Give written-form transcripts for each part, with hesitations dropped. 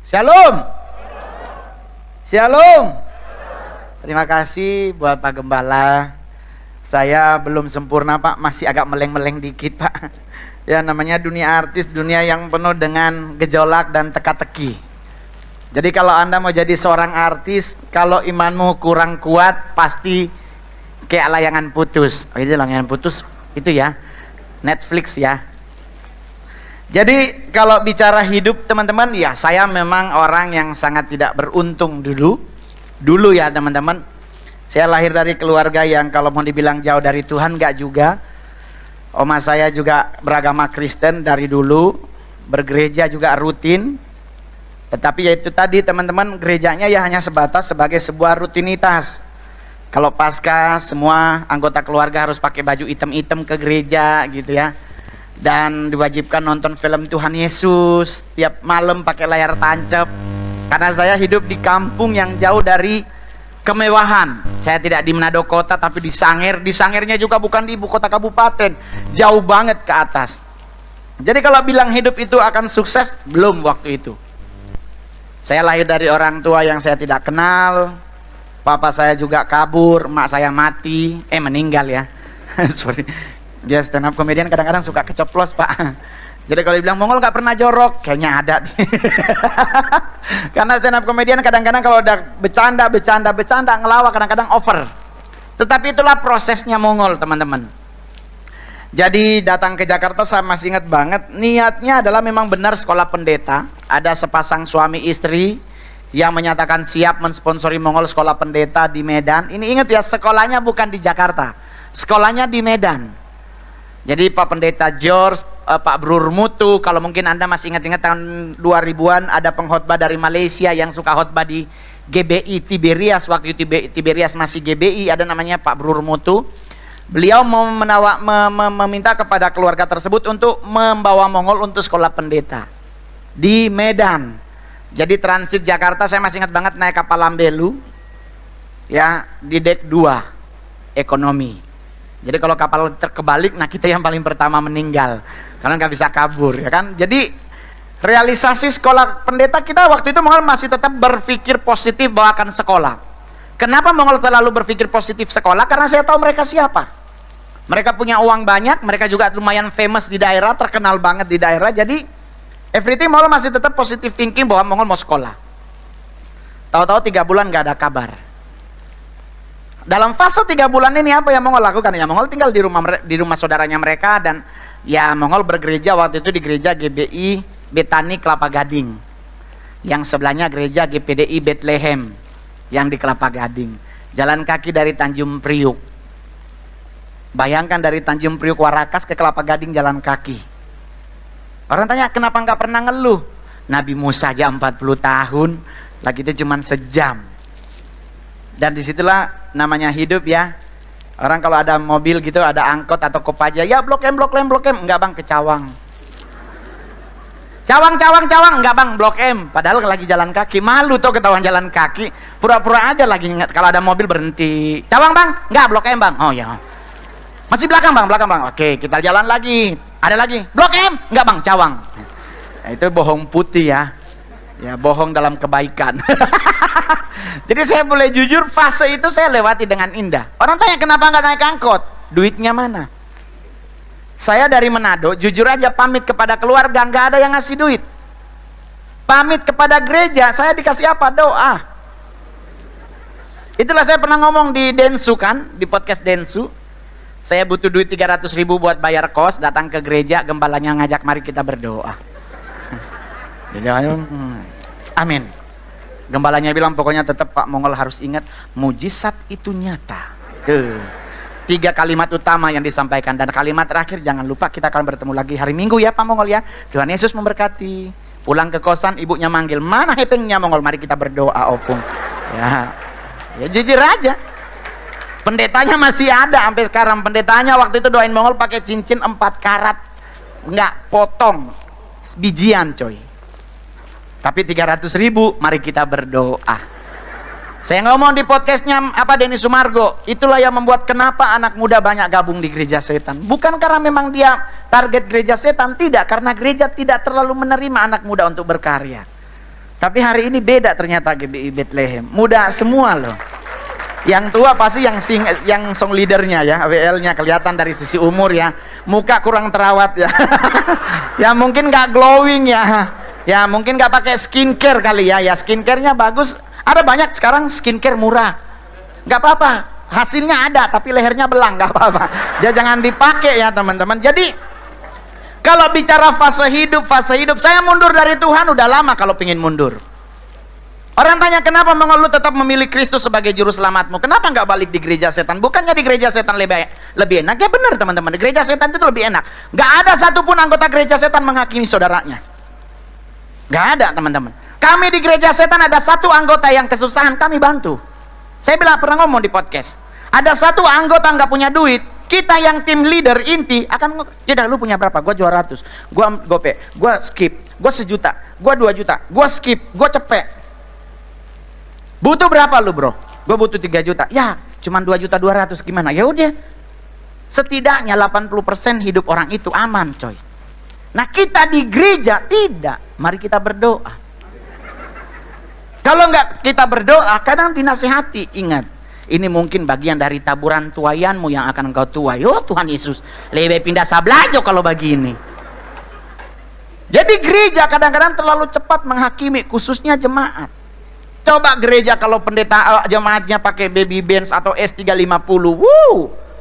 Shalom. Shalom. Terima kasih buat Pak Gembala. Saya belum sempurna Pak, masih agak meleng-meleng dikit Pak. Ya namanya dunia artis, dunia yang penuh dengan gejolak dan teka-teki. Jadi kalau Anda mau jadi seorang artis, kalau imanmu kurang kuat, pasti kayak layangan putus. Oh itu layangan putus, itu ya, Netflix ya. Jadi kalau bicara hidup teman-teman, ya saya memang orang yang sangat tidak beruntung dulu ya teman-teman. Saya lahir dari keluarga yang kalau mau dibilang jauh dari Tuhan, enggak juga. Oma saya juga beragama Kristen dari dulu, bergereja juga rutin. Tetapi ya itu tadi teman-teman, gerejanya ya hanya sebatas sebagai sebuah rutinitas. Kalau Paskah semua anggota keluarga harus pakai baju hitam-hitam ke gereja gitu ya. Dan diwajibkan nonton film Tuhan Yesus tiap malam pakai layar tancap. Karena saya hidup di kampung yang jauh dari kemewahan. Saya tidak di Manado kota tapi di Sangir. Di Sangirnya juga bukan di ibu kota kabupaten, jauh banget ke atas. Jadi kalau bilang hidup itu akan sukses, belum waktu itu. Saya lahir dari orang tua yang saya tidak kenal. Papa saya juga kabur, mak saya mati, meninggal ya. Sorry. Dia stand up komedian kadang-kadang suka keceplos Pak. Jadi kalau dibilang Mongol gak pernah jorok, kayaknya ada nih. Karena stand up komedian kadang-kadang kalau udah bercanda ngelawak kadang-kadang over. Tetapi itulah prosesnya Mongol teman-teman. Jadi datang ke Jakarta saya masih ingat banget, niatnya adalah memang benar sekolah pendeta. Ada sepasang suami istri yang menyatakan siap mensponsori Mongol sekolah pendeta di Medan. Ini ingat ya, sekolahnya bukan di Jakarta, sekolahnya di Medan. Jadi Pak Pendeta George, Pak Brur Mutu, kalau mungkin Anda masih ingat-ingat tahun 2000-an ada pengkhotbah dari Malaysia yang suka khotbah di GBI Tiberias, waktu itu Tiberias masih GBI, ada namanya Pak Brur Mutu. Beliau meminta kepada keluarga tersebut untuk membawa Mongol untuk sekolah pendeta di Medan. Jadi transit Jakarta, saya masih ingat banget naik kapal Lambelu ya, di dek 2 ekonomi. Jadi kalau kapal terkebalik, nah kita yang paling pertama meninggal karena nggak bisa kabur ya kan. Jadi realisasi sekolah pendeta kita waktu itu Mongol masih tetap berpikir positif bahwa akan sekolah. Kenapa Mongol selalu berpikir positif sekolah? Karena saya tahu mereka siapa. Mereka punya uang banyak, mereka juga lumayan famous di daerah, terkenal banget di daerah. Jadi everything Mongol masih tetap positive thinking bahwa Mongol mau sekolah. Tahu-tahu 3 bulan nggak ada kabar. Dalam fase 3 bulan ini apa yang Mongol lakukan? Ya Mongol tinggal di rumah saudaranya mereka, dan ya Mongol bergereja waktu itu di gereja GBI Betani Kelapa Gading. Yang sebelahnya gereja GPDI Bethlehem yang di Kelapa Gading. Jalan kaki dari Tanjung Priuk. Bayangkan dari Tanjung Priuk Warakas ke Kelapa Gading jalan kaki. Orang tanya kenapa nggak pernah ngeluh? Nabi Musa aja 40 tahun, lagi itu cuma sejam. Dan disitulah namanya hidup ya. Orang kalau ada mobil gitu, ada angkot atau Kopaja, ya Blok M, enggak bang, ke Cawang. Cawang, enggak bang, Blok M. Padahal lagi jalan kaki, malu tuh ketahuan jalan kaki. Pura-pura aja lagi, kalau ada mobil berhenti. Cawang bang, enggak, Blok M bang. Oh ya, masih belakang bang. Oke, kita jalan lagi. Ada lagi, Blok M, enggak bang, Cawang. Nah, itu bohong putih ya. Ya bohong dalam kebaikan. Jadi saya boleh jujur, fase itu saya lewati dengan indah. Orang tanya kenapa nggak naik angkot? Duitnya mana? Saya dari Manado, jujur aja pamit kepada keluarga nggak ada yang ngasih duit. Pamit kepada gereja, saya dikasih apa? Doa. Itulah saya pernah ngomong di Densu kan, di podcast Densu. Saya butuh duit 300.000 buat bayar kos, datang ke gereja, gembalanya ngajak mari kita berdoa. Jadi, amin. Gembalanya bilang pokoknya tetap Pak Mongol harus ingat mujizat itu nyata. 3 kalimat utama yang disampaikan, dan kalimat terakhir jangan lupa kita akan bertemu lagi hari Minggu ya Pak Mongol ya. Tuhan Yesus memberkati. Pulang ke kosan ibunya manggil, mana hepengnya Mongol, mari kita berdoa opung. Ya jujur aja. Pendetanya masih ada sampai sekarang. Pendetanya waktu itu doain Mongol pakai cincin 4 karat, nggak potong, bijian coy. Tapi 300.000, mari kita berdoa. Saya ngomong di podcastnya Denny Sumargo, itulah yang membuat kenapa anak muda banyak gabung di gereja setan. Bukan karena memang dia target gereja setan, tidak, karena gereja tidak terlalu menerima anak muda untuk berkarya. Tapi hari ini beda ternyata GBI Bethlehem. Muda semua loh. Yang tua pasti yang song leadernya ya, WL-nya kelihatan dari sisi umur ya. Muka kurang terawat ya. Ya mungkin nggak glowing ya. Ya mungkin nggak pakai skincare kali ya. Ya skincare-nya bagus. Ada banyak sekarang skincare murah. Nggak apa-apa. Hasilnya ada tapi lehernya belang, nggak apa-apa. Ya jangan dipakai ya teman-teman. Jadi kalau bicara fase hidup, saya mundur dari Tuhan udah lama kalau pingin mundur. Orang tanya, kenapa lu tetap memilih Kristus sebagai juru selamatmu? Kenapa nggak balik di gereja setan? Bukannya di gereja setan lebih enak? Ya benar teman-teman, di gereja setan itu lebih enak. Nggak ada satupun anggota gereja setan menghakimi saudaranya. Nggak ada teman-teman. Kami di gereja setan ada satu anggota yang kesusahan, kami bantu. Saya pernah ngomong di podcast. Ada satu anggota nggak punya duit, kita yang tim leader inti akan, yaudah lu punya berapa? Gua 200, gua gope, gua skip, gua 1 juta, gua 2 juta, gua skip, gua cepet. Butuh berapa lu bro? Gua butuh 3 juta. Ya, cuman 2.200.000 gimana? Ya udah. Setidaknya 80% hidup orang itu aman, coy. Nah, kita di gereja tidak. Mari kita berdoa. Kalau nggak kita berdoa, kadang dinasihati, ingat. Ini mungkin bagian dari taburan tuayanmu yang akan engkau tuai. Oh Tuhan Yesus, lebih pindah sablajo kalau begini. Jadi gereja kadang-kadang terlalu cepat menghakimi, khususnya jemaat. Coba gereja kalau pendeta jemaatnya pakai baby Benz atau S350.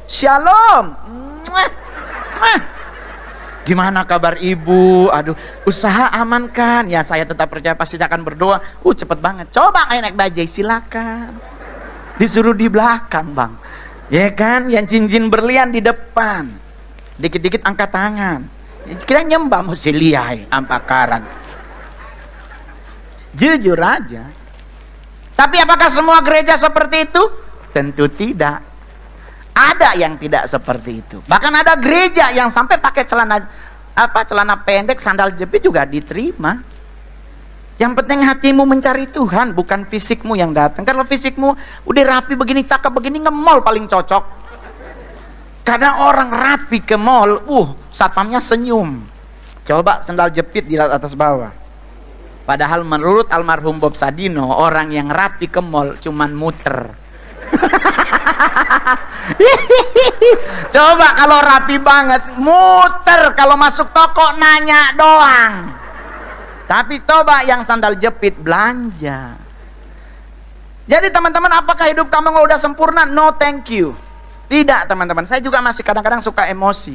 Shalom. Gimana kabar ibu? Aduh, usaha aman kan? Ya saya tetap percaya pasti akan berdoa. Cepet banget. Coba naik bajai, silakan. Disuruh di belakang bang, ya kan, yang cincin berlian di depan, dikit-dikit angkat tangan, kira nyembah mesti lihai ampakaran. Jujur aja. Tapi apakah semua gereja seperti itu? Tentu tidak. Ada yang tidak seperti itu. Bahkan ada gereja yang sampai pakai celana pendek, sandal jepit juga diterima. Yang penting hatimu mencari Tuhan, bukan fisikmu yang datang. Kalau fisikmu udah rapi begini, cakep begini, nge-mall paling cocok. Karena orang rapi ke mall, satpamnya senyum. Coba sandal jepit di atas bawah. Padahal menurut almarhum Bob Sadino, orang yang rapi ke mall cuman muter. Coba kalau rapi banget, muter. Kalau masuk toko nanya doang. Tapi coba yang sandal jepit belanja. Jadi teman-teman, apakah hidup kamu udah sempurna? No thank you. Tidak teman-teman, saya juga masih kadang-kadang suka emosi,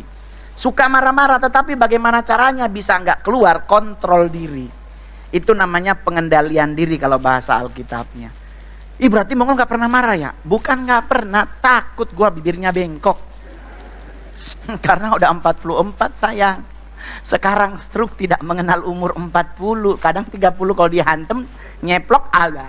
suka marah-marah. Tetapi bagaimana caranya bisa nggak keluar, kontrol diri. Itu namanya pengendalian diri kalau bahasa Alkitabnya. Berarti Mongol nggak pernah marah ya? Bukan nggak pernah, takut gua bibirnya bengkok. Karena udah 44 sayang. Sekarang stroke tidak mengenal umur 40, kadang 30 kalau dihantem nyeplok ada.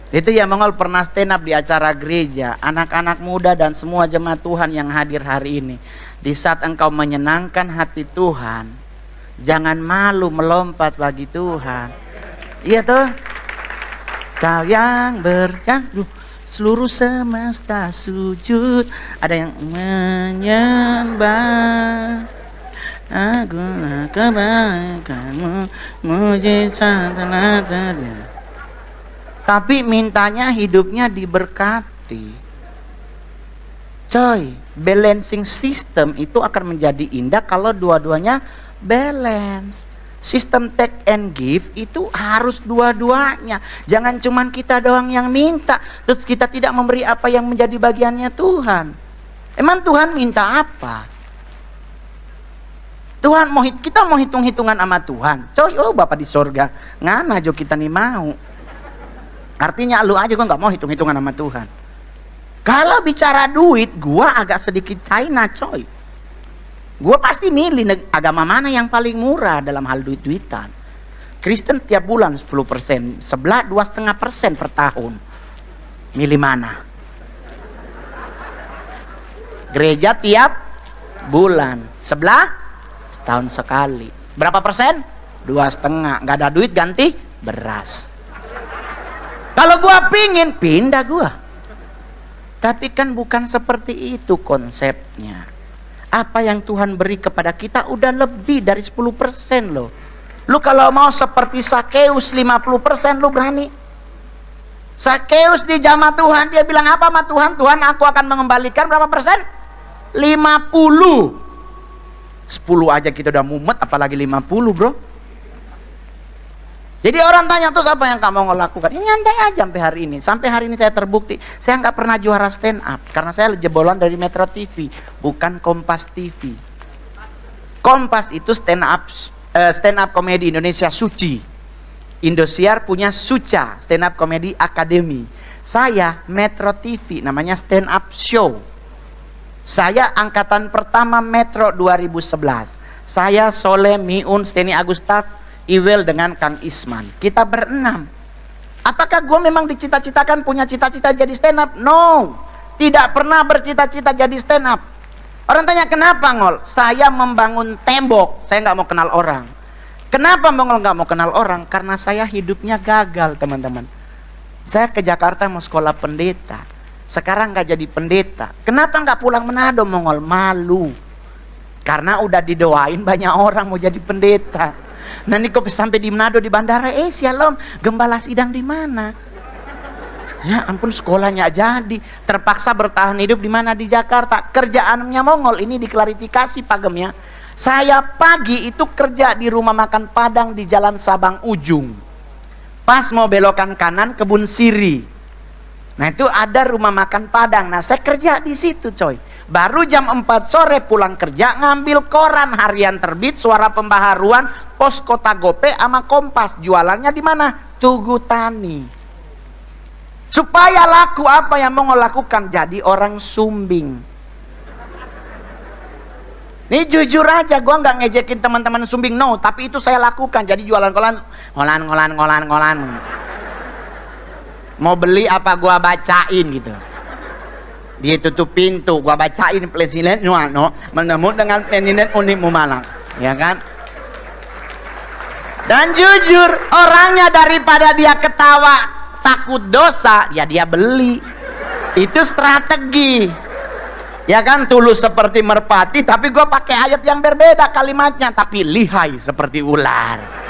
Itu ya Mongol pernah stand up di acara gereja, anak-anak muda dan semua jemaat Tuhan yang hadir hari ini. Di saat engkau menyenangkan hati Tuhan, jangan malu melompat bagi Tuhan. Iya tuh. Kau yang seluruh semesta sujud, ada yang menyembah. Aku kebaikanmu, mujizat telah terjadi. Tapi mintanya hidupnya diberkati. Coy, balancing system itu akan menjadi indah kalau dua-duanya balance. Sistem take and give itu harus dua-duanya. Jangan cuman kita doang yang minta, terus kita tidak memberi apa yang menjadi bagiannya Tuhan. Emang Tuhan minta apa? Tuhan kita mau hitung-hitungan sama Tuhan. Coy, Bapak di sorga, ngana jo kita nih mau. Artinya lu aja gua nggak mau hitung-hitungan sama Tuhan. Kalau bicara duit, gua agak sedikit China, coy. Gue pasti milih agama mana yang paling murah dalam hal duit-duitan. Kristen setiap bulan 10%, sebelah 2,5% per tahun. Milih mana? Gereja tiap bulan, sebelah setahun sekali. Berapa persen? 2,5. Gak ada duit ganti beras. Kalau gue pingin pindah gue. Tapi kan bukan seperti itu konsepnya. Apa yang Tuhan beri kepada kita udah lebih dari 10% loh. Lu kalau mau seperti Sakeus 50%, lu berani? Sakeus di jamaah Tuhan, dia bilang apa sama Tuhan? Tuhan, aku akan mengembalikan berapa persen? 50. 10 aja kita udah mumet, apalagi 50, bro. Jadi orang tanya, terus apa yang kamu mau lakukan? Ya, nyantai aja sampai hari ini. Sampai hari ini saya terbukti, saya nggak pernah juara stand up karena saya jebolan dari Metro TV, bukan Kompas TV. Kompas itu stand up komedi Indonesia suci. Indosiar punya Suca, stand up komedi Academy. Saya Metro TV, namanya stand up show. Saya angkatan pertama Metro 2011. Saya Soleh, Miun, Steni Agustaf, Iwel dengan Kang Isman. Kita berenam. Apakah gue memang dicita-citakan punya cita-cita jadi stand up? No, tidak pernah bercita-cita jadi stand up. Orang tanya, kenapa Ngol? Saya membangun tembok, saya nggak mau kenal orang. Kenapa Ngol nggak mau kenal orang? Karena saya hidupnya gagal, teman-teman. Saya ke Jakarta mau sekolah pendeta, sekarang nggak jadi pendeta. Kenapa nggak pulang Manado Ngol? Malu. Karena udah didoain banyak orang mau jadi pendeta. Nanti kok sampai di Manado di bandara, shalom, gembala sidang di mana? Ya ampun, sekolahnya jadi, terpaksa bertahan hidup di mana? Di Jakarta. Kerjaannya Mongol ini diklarifikasi Pak Gem ya. Saya pagi itu kerja di rumah makan Padang di Jalan Sabang Ujung. Pas mau belokan kanan Kebun Siri. Nah itu ada rumah makan Padang. Nah saya kerja di situ coy. Baru jam 4 sore pulang kerja, ngambil koran harian terbit, Suara Pembaharuan, Pos Kota Gope sama Kompas. Jualannya di mana? Tugu Tani. Supaya laku apa yang mau lakukan? Jadi orang sumbing. Ini jujur aja, gue nggak ngejekin teman-teman sumbing, no. Tapi itu saya lakukan. Jadi jualan ngolan. Mau beli apa gue bacain gitu. Dia tutup pintu, gua bacain Presiden no menemu dengan Presiden Unimu Malang, ya kan? Dan jujur, orangnya daripada dia ketawa takut dosa, ya dia beli. Itu strategi, ya kan? Tulus seperti merpati, tapi gua pakai ayat yang berbeda kalimatnya, tapi lihai seperti ular.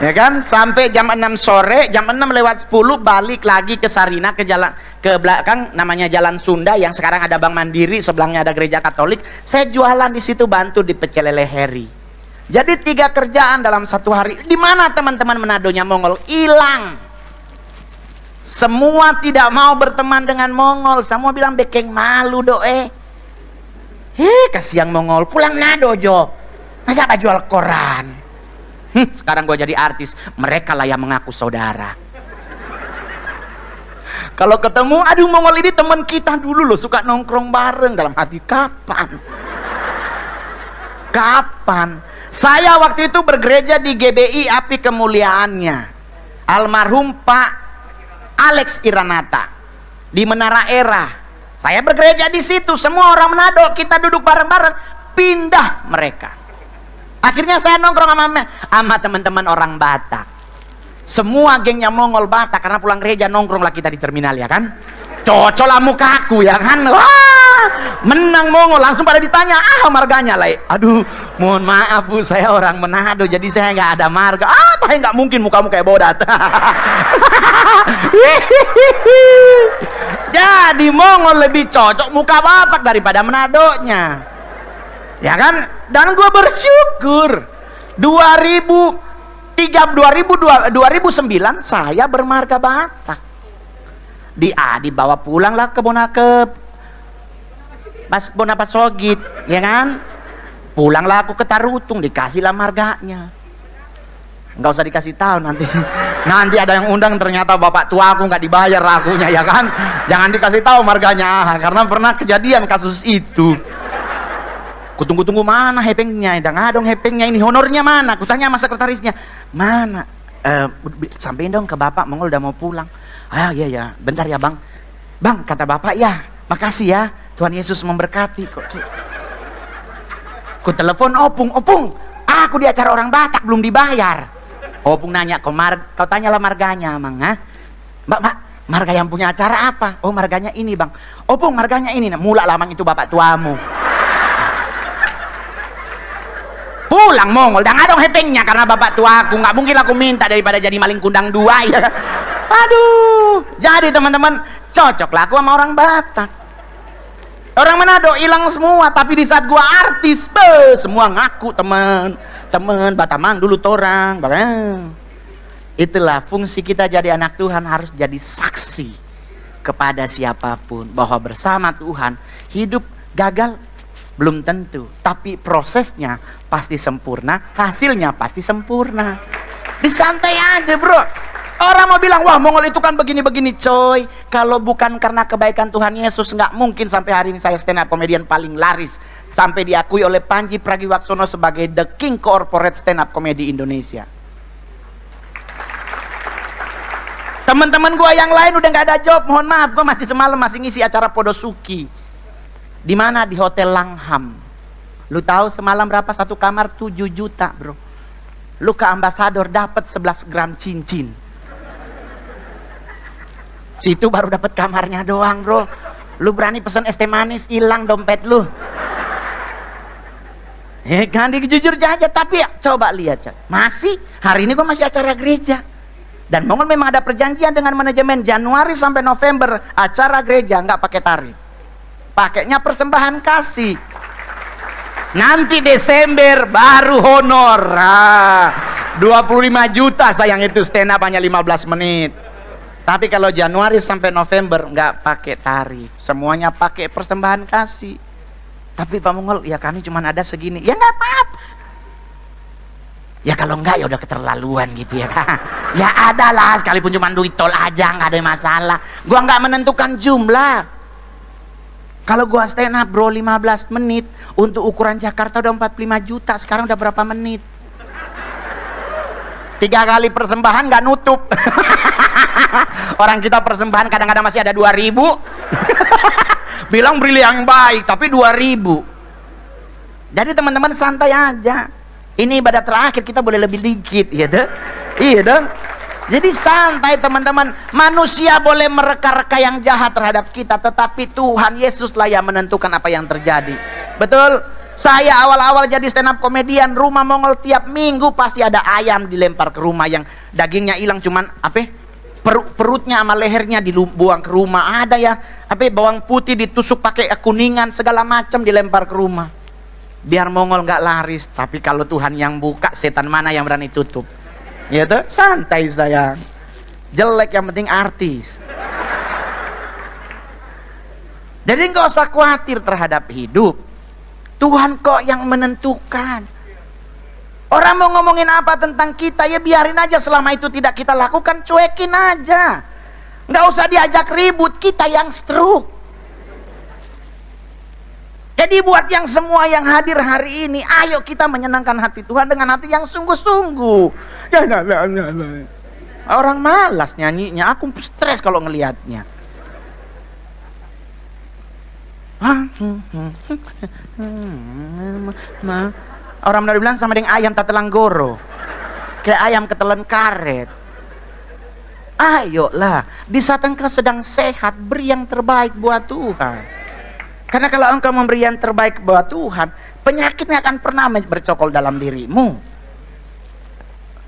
Ya kan, sampai jam 6 sore, jam 6 lewat 10 balik lagi ke Sarina, ke jalan ke belakang namanya Jalan Sunda yang sekarang ada Bank Mandiri, sebelahnya ada gereja Katolik. Saya jualan di situ, bantu di Pecel Lele Heri. Jadi 3 kerjaan dalam satu hari. Di mana teman-teman Manadonya Mongol? Hilang. Semua tidak mau berteman dengan Mongol. Semua bilang bekeng malu doe. Kasihan Mongol, pulang Manado Jo. Masa apa jual koran? Sekarang gue jadi artis, mereka lah yang mengaku saudara. Kalau ketemu, aduh Mongol ini teman kita dulu loh, suka nongkrong bareng. Dalam hati, kapan? Saya waktu itu bergereja di GBI Api Kemuliaannya, almarhum Pak Alex Iranata di Menara Era. Saya bergereja di situ, semua orang Manado, kita duduk bareng-bareng. Pindah mereka. Akhirnya saya nongkrong sama teman-teman orang Batak. Semua gengnya Mongol Batak, karena pulang gereja nongkrong lah kita di terminal, ya kan? Cocok lah mukaku, ya kan? Wah, menang Mongol, langsung pada ditanya, marganya lah. Aduh, mohon maaf Bu, saya orang Manado, jadi saya nggak ada marga. Tapi nggak mungkin mukamu kayak bodat. Jadi Mongol lebih cocok muka Batak daripada Manadonya, ya kan? Dan gue bersyukur 2009 saya bermarga Batak. Dibawa pulang lah ke Bonapasogit, ya kan? Pulanglah aku ke Tarutung, dikasihlah marganya. Nggak usah dikasih tahu nanti. Nanti ada yang undang, ternyata bapak tua aku nggak dibayar akunya, ya kan? Jangan dikasih tahu marganya, karena pernah kejadian kasus itu. Kutunggu-tunggu mana hepengnya, dong hepengnya ini, honornya mana? Kutanya sama sekretarisnya, mana? Sampein dong ke bapak, Mongol udah mau pulang. Iya, bentar ya bang. Bang, kata bapak, ya makasih ya, Tuhan Yesus memberkati. Ku telepon Opung, aku di acara orang Batak belum dibayar. Opung nanya, kau tanyalah marganya, Mang. Mbak, marga yang punya acara apa? Oh, marganya ini bang. Opung, marganya ini. Mula lamang itu bapak tuamu. pulang Mongol. Dan ada hepengnya karena bapak tua aku, nggak mungkin aku minta daripada jadi maling kundang dua ya. Aduh, jadi teman-teman cocoklah aku sama orang Batak. Orang Manado hilang semua, tapi di saat gua artis, semua ngaku teman Batamang dulu torang. Itulah fungsi kita jadi anak Tuhan, harus jadi saksi kepada siapapun bahwa bersama Tuhan hidup gagal belum tentu, tapi prosesnya pasti sempurna, hasilnya pasti sempurna. Disantai aja bro. Orang mau bilang, wah Mongol itu kan begini-begini, coy. Kalau bukan karena kebaikan Tuhan Yesus, nggak mungkin sampai hari ini saya stand up komedian paling laris, sampai diakui oleh Panji Pragiwaksono sebagai the king corporate stand up comedy Indonesia. Teman-teman gua yang lain udah nggak ada job, mohon maaf, gua masih semalam masih ngisi acara Podosuki. Di mana? Di Hotel Langham. Lu tahu semalam berapa satu kamar? 7 juta bro. Lu ke ambasador dapat 11 gram cincin. Situ baru dapat kamarnya doang bro. Lu berani pesen es teh manis, hilang dompet lu. Kan jujur aja. Tapi ya, coba lihat masih hari ini gua masih acara gereja. Dan Mongol memang ada perjanjian dengan manajemen, Januari sampai November acara gereja nggak pakai tarif, pakainya persembahan kasih. Nanti Desember baru honor. 25 juta sayang, itu stand up hanya 15 menit. Tapi kalau Januari sampai November nggak pakai tarif, semuanya pakai persembahan kasih. Tapi Pak Mongol, ya kami cuma ada segini. Ya nggak apa-apa. Ya kalau enggak ya udah keterlaluan gitu ya. Ya ada lah, sekalipun cuma duit tol aja nggak ada masalah. Gua nggak menentukan jumlah. Kalau gua stand up bro 15 menit, untuk ukuran Jakarta udah 45 juta. Sekarang udah berapa menit? 3 kali persembahan nggak nutup. Orang kita persembahan kadang-kadang masih ada 2000. Bilang beri yang baik tapi 2000. Jadi teman-teman santai aja. Ini ibadah terakhir, kita boleh lebih dikit ya deh. Iya dong. Jadi santai teman-teman. Manusia boleh mereka-reka yang jahat terhadap kita, tetapi Tuhan Yesuslah yang menentukan apa yang terjadi. Betul? Saya awal-awal jadi stand up komedian, rumah Mongol tiap minggu pasti ada ayam dilempar ke rumah yang dagingnya hilang, cuman perutnya sama lehernya dibuang ke rumah. Ada ya bawang putih ditusuk pakai kuningan segala macam dilempar ke rumah. Biar Mongol nggak laris. Tapi kalau Tuhan yang buka, setan mana yang berani tutup? Ya tuh, santai sayang. Jelek yang penting artis. Jadi nggak usah khawatir terhadap hidup. Tuhan kok yang menentukan. Orang mau ngomongin apa tentang kita, ya biarin aja. Selama itu tidak kita lakukan, cuekin aja. Nggak usah diajak ribut, kita yang stroke. Jadi buat yang semua yang hadir hari ini, ayo kita menyenangkan hati Tuhan dengan hati yang sungguh-sungguh. Ya, orang malas nyanyinya, aku stres kalau ngelihatnya. Orang Manado bilang sama dengan ayam tatelang goro, kayak ayam ketelan karet. Ayolah, di saat engkau sedang sehat, beri yang terbaik buat Tuhan. Karena kalau engkau memberi yang terbaik buat Tuhan, penyakitnya akan pernah bercokol dalam dirimu.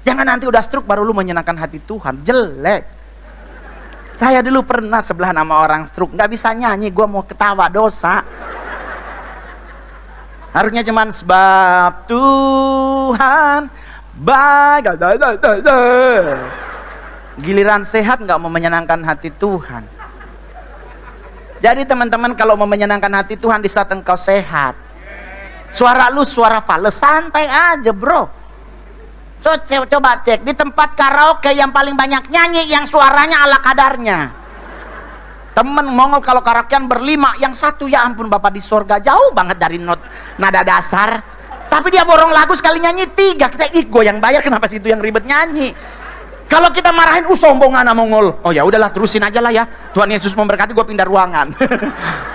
Jangan nanti udah stroke baru lu menyenangkan hati Tuhan, jelek. Saya dulu pernah sebelah nama orang stroke, nggak bisa nyanyi, gua mau ketawa, dosa. Harusnya cuman sebab Tuhan baik. Giliran sehat nggak mau menyenangkan hati Tuhan. Jadi teman-teman, kalau mau menyenangkan hati Tuhan di saat engkau sehat, suara lu suara fals, santai aja bro. So, coba cek di tempat karaoke yang paling banyak nyanyi yang suaranya ala kadarnya. Temen Mongol kalau karaokean berlima, yang satu ya ampun Bapak di sorga, jauh banget dari nada dasar. Tapi dia borong lagu sekali nyanyi 3, kita gue yang bayar, kenapa sih itu yang ribet nyanyi? Kalau kita marahin, sombong anak Mongol. Oh ya udahlah, terusin aja lah ya. Tuhan Yesus memberkati, gue pindah ruangan.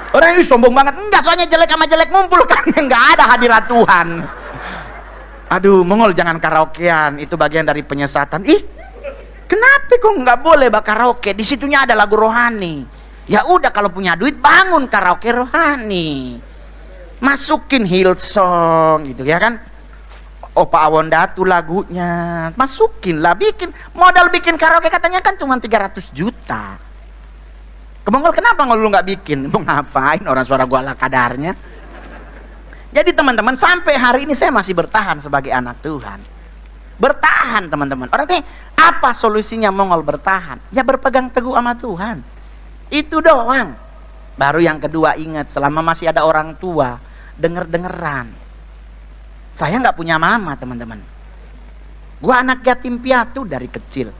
Orang ini sombong banget. Enggak, soalnya jelek sama jelek ngumpul kan. Enggak ada hadirat Tuhan. Aduh, Mongol jangan karaokean. Itu bagian dari penyesatan. Ih, kenapa kok nggak boleh karaoke? Di situnya ada lagu rohani. Ya udah, kalau punya duit bangun karaoke rohani. Masukin Hillsong gitu ya kan. Opa Awondatu lagunya, masukin lah, bikin modal bikin karaoke katanya kan cuma 300 juta. Kemongol kenapa lu nggak bikin? Mau ngapain, orang suara gua ala kadarnya. Jadi teman-teman, sampai hari ini saya masih bertahan sebagai anak Tuhan. Bertahan teman-teman. Orang tanya, apa solusinya Mongol bertahan? Ya berpegang teguh sama Tuhan. Itu doang. Baru yang kedua, ingat, selama masih ada orang tua, denger-dengeran. Saya nggak punya mama teman-teman. Gua anak yatim piatu dari kecil.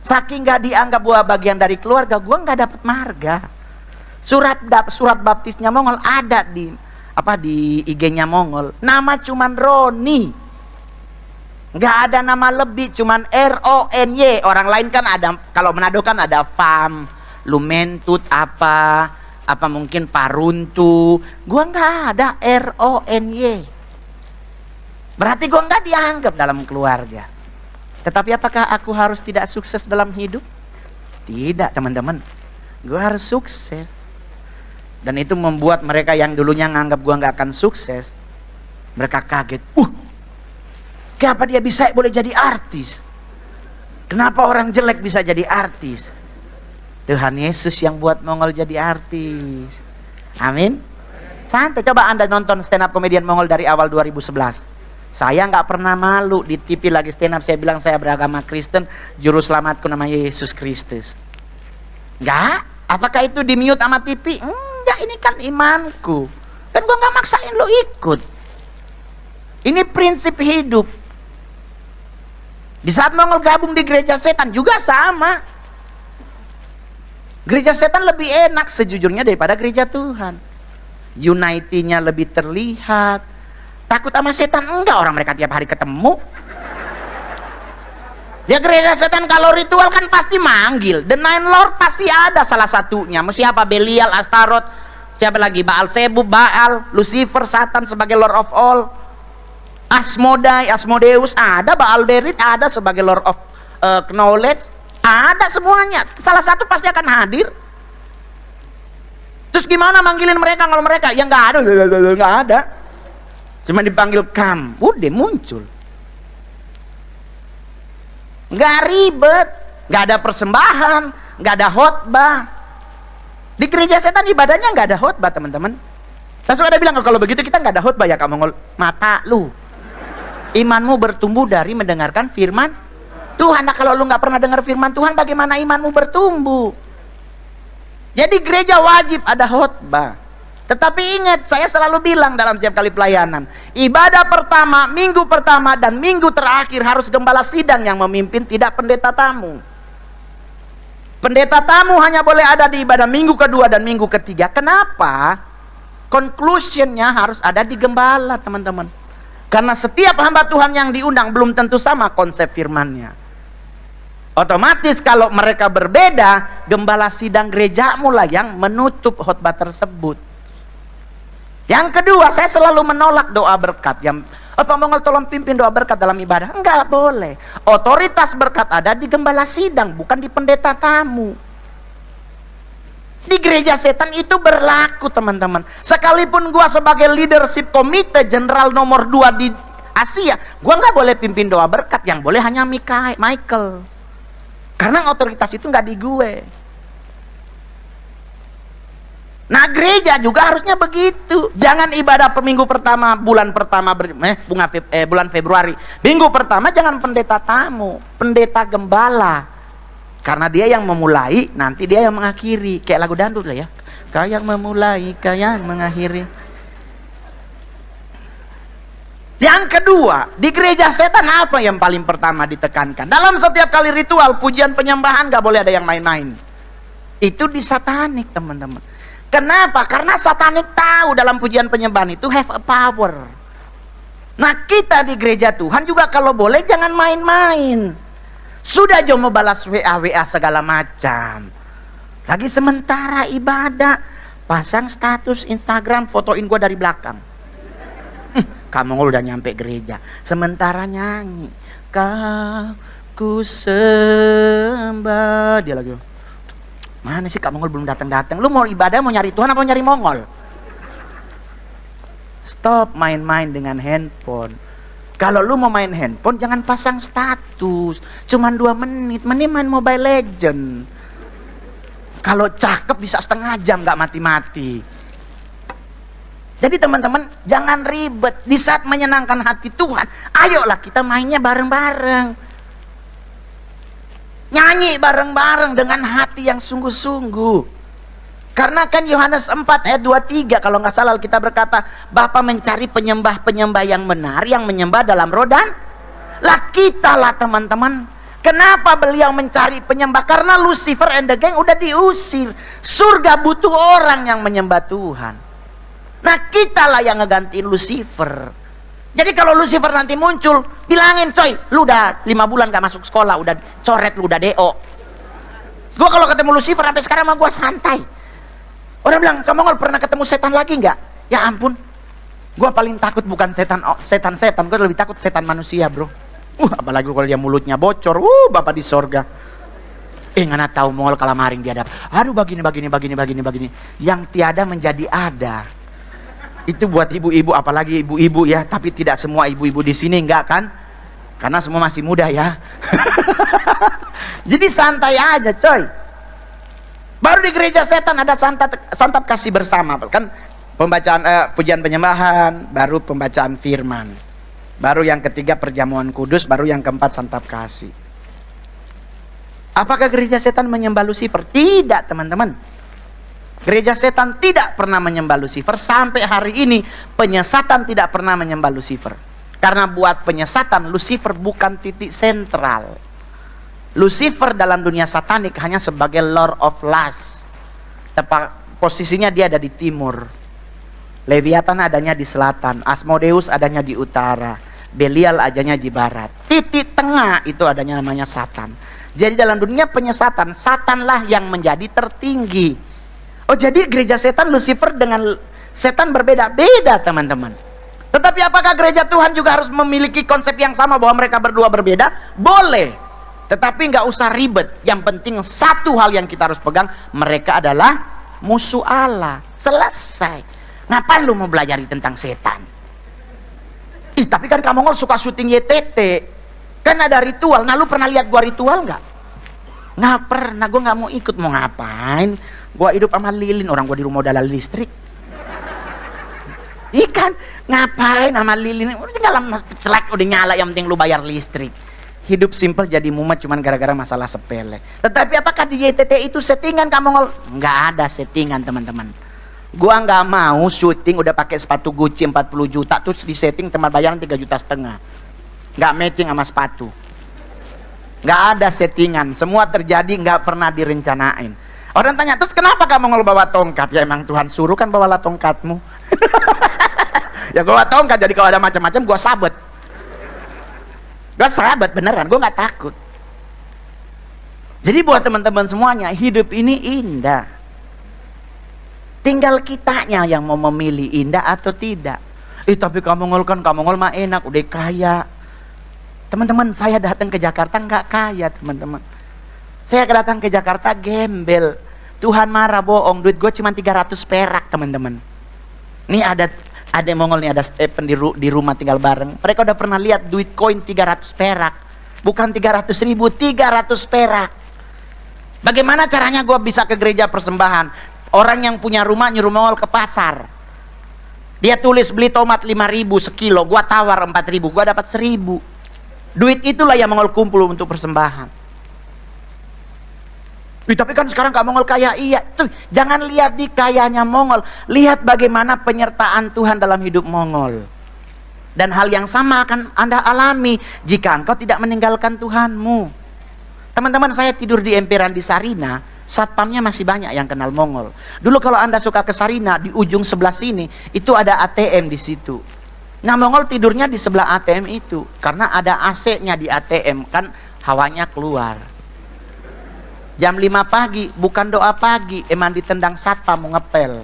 Saking nggak dianggap gua bagian dari keluarga, gua nggak dapat marga. Surat baptisnya Mongol ada di IG-nya Mongol. Nama cuman Roni. Nggak ada nama lebih, cuman RONY. Orang lain kan ada, kalau Manado kan ada Fam, Lumentut apa mungkin Paruntu. Gua nggak ada RONY. Berarti gua nggak dianggap dalam keluarga. Tetapi apakah aku harus tidak sukses dalam hidup? Tidak teman-teman. Gua harus sukses. Dan itu membuat mereka yang dulunya nganggap gua nggak akan sukses, mereka kaget. Kenapa dia bisa boleh jadi artis? Kenapa orang jelek bisa jadi artis? Tuhan Yesus yang buat Mongol jadi artis. Amin. Santai, coba Anda nonton stand up komedian Mongol dari awal 2011. Saya nggak pernah malu di TV lagi stand up, saya bilang saya beragama Kristen, juru selamatku namanya Yesus Kristus. Enggak? Apakah itu di mute sama TV? Enggak, ini kan imanku. Kan gua nggak maksain lo ikut. Ini prinsip hidup. Di saat Mongol gabung di gereja setan juga sama. Gereja setan lebih enak sejujurnya daripada gereja Tuhan. Unity-nya lebih terlihat. Takut sama setan? Enggak, orang mereka tiap hari ketemu. Ya gereja setan kalau ritual kan pasti manggil. The Nine Lord pasti ada salah satunya. Siapa? Belial, Astaroth, siapa lagi? Baal Zebub, Baal, Lucifer, Satan sebagai Lord of all. Asmodai, Asmodeus ada, Baal Berit ada sebagai Lord of Knowledge. Ada semuanya. Salah satu pasti akan hadir. Terus gimana manggilin mereka kalau mereka? Ya nggak ada. Cuma dipanggil kam, udah muncul. Nggak ribet, nggak ada persembahan, nggak ada khotbah. Di gereja setan ibadahnya nggak ada khotbah teman-teman. Langsung ada bilang, kalau begitu kita nggak ada khotbah ya kamu. Mata lu, imanmu bertumbuh dari mendengarkan firman Tuhan. Nah kalau lu nggak pernah dengar firman Tuhan, bagaimana imanmu bertumbuh? Jadi gereja wajib ada khotbah. Tetapi ingat, saya selalu bilang dalam setiap kali pelayanan, ibadah pertama, minggu pertama, dan minggu terakhir harus gembala sidang yang memimpin, tidak pendeta tamu. Pendeta tamu hanya boleh ada di ibadah minggu kedua dan minggu ketiga. Kenapa? Conclusionnya harus ada di gembala, teman-teman. Karena setiap hamba Tuhan yang diundang belum tentu sama konsep firmannya. Otomatis kalau mereka berbeda, gembala sidang gerejamu lah yang menutup khotbah tersebut. Yang kedua, saya selalu menolak doa berkat. Yang Pak Mongol tolong pimpin doa berkat dalam ibadah. Enggak boleh. Otoritas berkat ada di gembala sidang, bukan di pendeta tamu. Di gereja setan itu berlaku teman-teman. Sekalipun gua sebagai leadership komite general nomor 2 di Asia, gua nggak boleh pimpin doa berkat. Yang boleh hanya Michael. Karena otoritas itu nggak di gue. Nah gereja juga harusnya begitu. Jangan ibadah per minggu pertama, bulan pertama bulan Februari, minggu pertama jangan pendeta tamu, pendeta gembala. Karena dia yang memulai, nanti dia yang mengakhiri. Kayak lagu dangdut lah ya. Kau yang memulai, kau yang mengakhiri. Yang kedua, di gereja setan apa yang paling pertama ditekankan? Dalam setiap kali ritual, pujian penyembahan gak boleh ada yang main-main. Itu di satanik teman-teman. Kenapa? Karena satanik tahu dalam pujian penyembahan itu have a power. Nah kita di gereja Tuhan juga kalau boleh jangan main-main. Sudah aja mau balas WA segala macam. Lagi sementara ibadah, pasang status Instagram, fotoin gua dari belakang. Kamu udah nyampe gereja, sementara nyanyi. Kau ku sembah. Dia lagi, mana sih Kak Mongol belum datang-datang? Lu mau ibadah, mau nyari Tuhan apa mau nyari Mongol? Stop main-main dengan handphone. Kalau lu mau main handphone jangan pasang status, cuman 2 menit, mending main Mobile Legend. Kalau cakep bisa setengah jam nggak mati-mati. Jadi teman-teman jangan ribet. Di saat menyenangkan hati Tuhan, ayolah kita mainnya bareng-bareng, nyanyi bareng-bareng dengan hati yang sungguh-sungguh. Karena kan Yohanes 4 ayat 23 kalau nggak salah kita berkata, Bapa mencari penyembah-penyembah yang benar, yang menyembah dalam roh dan lah. Kita lah teman-teman. Kenapa beliau mencari penyembah? Karena Lucifer and the gang udah diusir. Surga butuh orang yang menyembah Tuhan. Nah kita lah yang ngegantiin Lucifer. Jadi kalau Lucifer nanti muncul, bilangin coy, lu udah 5 bulan gak masuk sekolah, udah coret, lu udah DO. Gua kalau ketemu Lucifer sampai sekarang mah gua santai. Orang bilang, kamu Mongol pernah ketemu setan lagi nggak? Ya ampun, gue paling takut bukan setan, gue lebih takut setan manusia, bro. Apalagi kalau dia mulutnya bocor, bapak di sorga. Ngana tahu Mongol kalamaring dia dapat. Aduh, begini. Yang tiada menjadi ada. Itu buat ibu-ibu, apalagi ibu-ibu ya. Tapi tidak semua ibu-ibu di sini enggak kan? Karena semua masih muda ya. Jadi santai aja, coy. Baru di gereja setan ada santap kasih bersama kan, pembacaan pujian penyembahan, baru pembacaan firman, baru yang ketiga perjamuan kudus, baru yang keempat santap kasih. Apakah gereja setan menyembah Lucifer? Tidak teman-teman. Gereja setan tidak pernah menyembah Lucifer. Sampai hari ini penyesatan tidak pernah menyembah Lucifer. Karena buat penyesatan Lucifer bukan titik sentral. Lucifer dalam dunia satanik hanya sebagai Lord of Lust. Posisinya dia ada di timur. Leviathan adanya di selatan, Asmodeus adanya di utara, Belial adanya di barat. Titik tengah itu adanya namanya Satan. Jadi dalam dunia penyesatan, Satanlah yang menjadi tertinggi. Oh, jadi gereja setan Lucifer dengan setan berbeda-beda teman-teman. Tetapi apakah gereja Tuhan juga harus memiliki konsep yang sama bahwa mereka berdua berbeda? Boleh. Tetapi nggak usah ribet. Yang penting satu hal yang kita harus pegang, mereka adalah musuh Allah. Selesai. Ngapain lu mau belajar tentang setan? Tapi kan kamu Mongol suka syuting YTT. Kan ada ritual. Nah lu pernah lihat gua ritual nggak? Nggak pernah. Gua nggak mau ikut. Mau ngapain? Gua hidup sama lilin. Orang gua di rumah udah ada listrik. Ikan ngapain sama lilin? Udah tinggal celak udah nyala. Yang penting lu bayar listrik. Hidup simpel jadi mumet cuman gara-gara masalah sepele. Tetapi apakah di YTT itu settingan kamu Mongol? Nggak ada settingan teman-teman. Gua nggak mau syuting udah pakai sepatu Gucci 40 juta terus di setting teman bayaran 3,5 juta. Nggak matching sama sepatu. Nggak ada settingan. Semua terjadi nggak pernah direncanain. Orang tanya, terus kenapa kamu Mongol bawa tongkat? Ya emang Tuhan suruh kan bawalah tongkatmu. Ya gua bawa tongkat jadi kalau ada macam-macam gua sabet. Gue sahabat beneran, gue gak takut. Jadi buat teman-teman semuanya, hidup ini indah. Tinggal kitanya yang mau memilih indah atau tidak. Tapi kamu Mongol kan, kamu Mongol mah enak, udah kaya. Teman-teman, saya datang ke Jakarta gak kaya teman-teman. Saya datang ke Jakarta gembel. Tuhan marah bohong, duit gue cuma 300 perak teman-teman. Ini ada Mongol nih, ada Stephen di rumah tinggal bareng. Mereka udah pernah lihat duit koin 300 perak. Bukan 300.000, 300 perak. Bagaimana caranya gue bisa ke gereja persembahan? Orang yang punya rumah nyuruh Mongol ke pasar. Dia tulis beli tomat 5.000 sekilo, gue tawar 4.000, gue dapat 1.000. Duit itulah yang Mongol kumpul untuk persembahan. Tapi kan sekarang Kak Mongol kaya. Iya, tuh jangan lihat di kayanya Mongol, lihat bagaimana penyertaan Tuhan dalam hidup Mongol. Dan hal yang sama akan Anda alami jika engkau tidak meninggalkan Tuhanmu. Teman-teman, saya tidur di emperan di Sarina, satpamnya masih banyak yang kenal Mongol. Dulu kalau Anda suka ke Sarina, di ujung sebelah sini itu ada ATM di situ. Nah, Mongol tidurnya di sebelah ATM itu karena ada AC-nya di ATM, kan hawanya keluar. Jam 5 pagi, bukan doa pagi, emang ditendang satpam mau ngepel.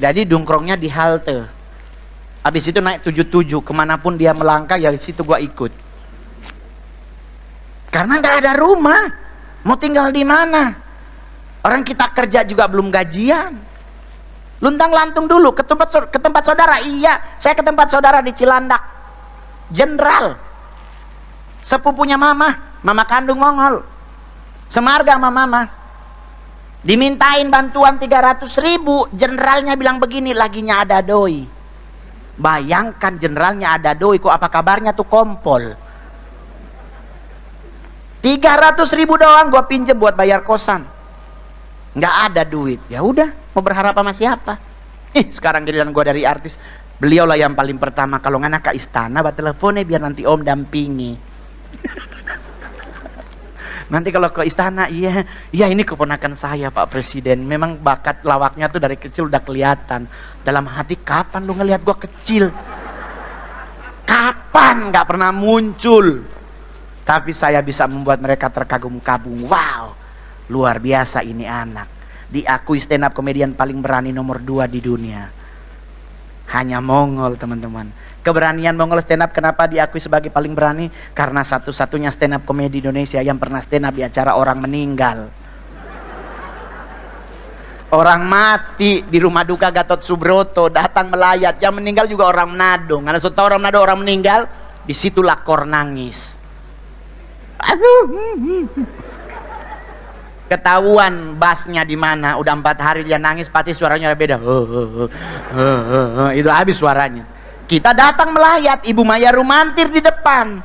Jadi dungkrongnya di halte. Habis itu naik 77, kemanapun dia melangkah, ya di situ gua ikut. Karena nggak ada rumah, mau tinggal di mana? Orang kita kerja juga belum gajian. Luntang lantung dulu ke tempat saudara. Iya, saya ke tempat saudara di Cilandak. jenderal, sepupunya mama kandung Mongol, semarga sama mama. Dimintain bantuan 300.000, generalnya bilang begini, laginya ada doi. Bayangkan generalnya ada doi, kok apa kabarnya tuh kompol. 300.000 doang gua pinjem buat bayar kosan, nggak ada duit. Ya udah, mau berharap sama siapa? Sekarang giliran gua dari artis, beliau lah yang paling pertama kalau ngana ke istana bat teleponnya biar nanti om dampingi. Nanti kalau ke istana, iya ini keponakan saya Pak Presiden, memang bakat lawaknya tuh dari kecil udah kelihatan. Dalam hati, kapan lu ngelihat gua kecil? Kapan? Nggak pernah muncul. Tapi saya bisa membuat mereka terkagum-kagum. Wow, luar biasa ini anak. Diakui stand up komedian paling berani nomor 2 di dunia. Hanya Mongol, teman-teman. Keberanian Mongol stand up kenapa diakui sebagai paling berani? Karena satu-satunya stand up komedi Indonesia yang pernah stand up di acara orang meninggal. Orang mati di rumah duka Gatot Subroto datang melayat. Yang meninggal juga orang Manado. Karena sudah tahu orang Manado orang meninggal, disitulah kor nangis. Aduh. Ketahuan bassnya di mana, udah 4 hari dia nangis, pasti suaranya beda. Itu habis suaranya. Kita datang melayat, Ibu Maya Rumantir di depan.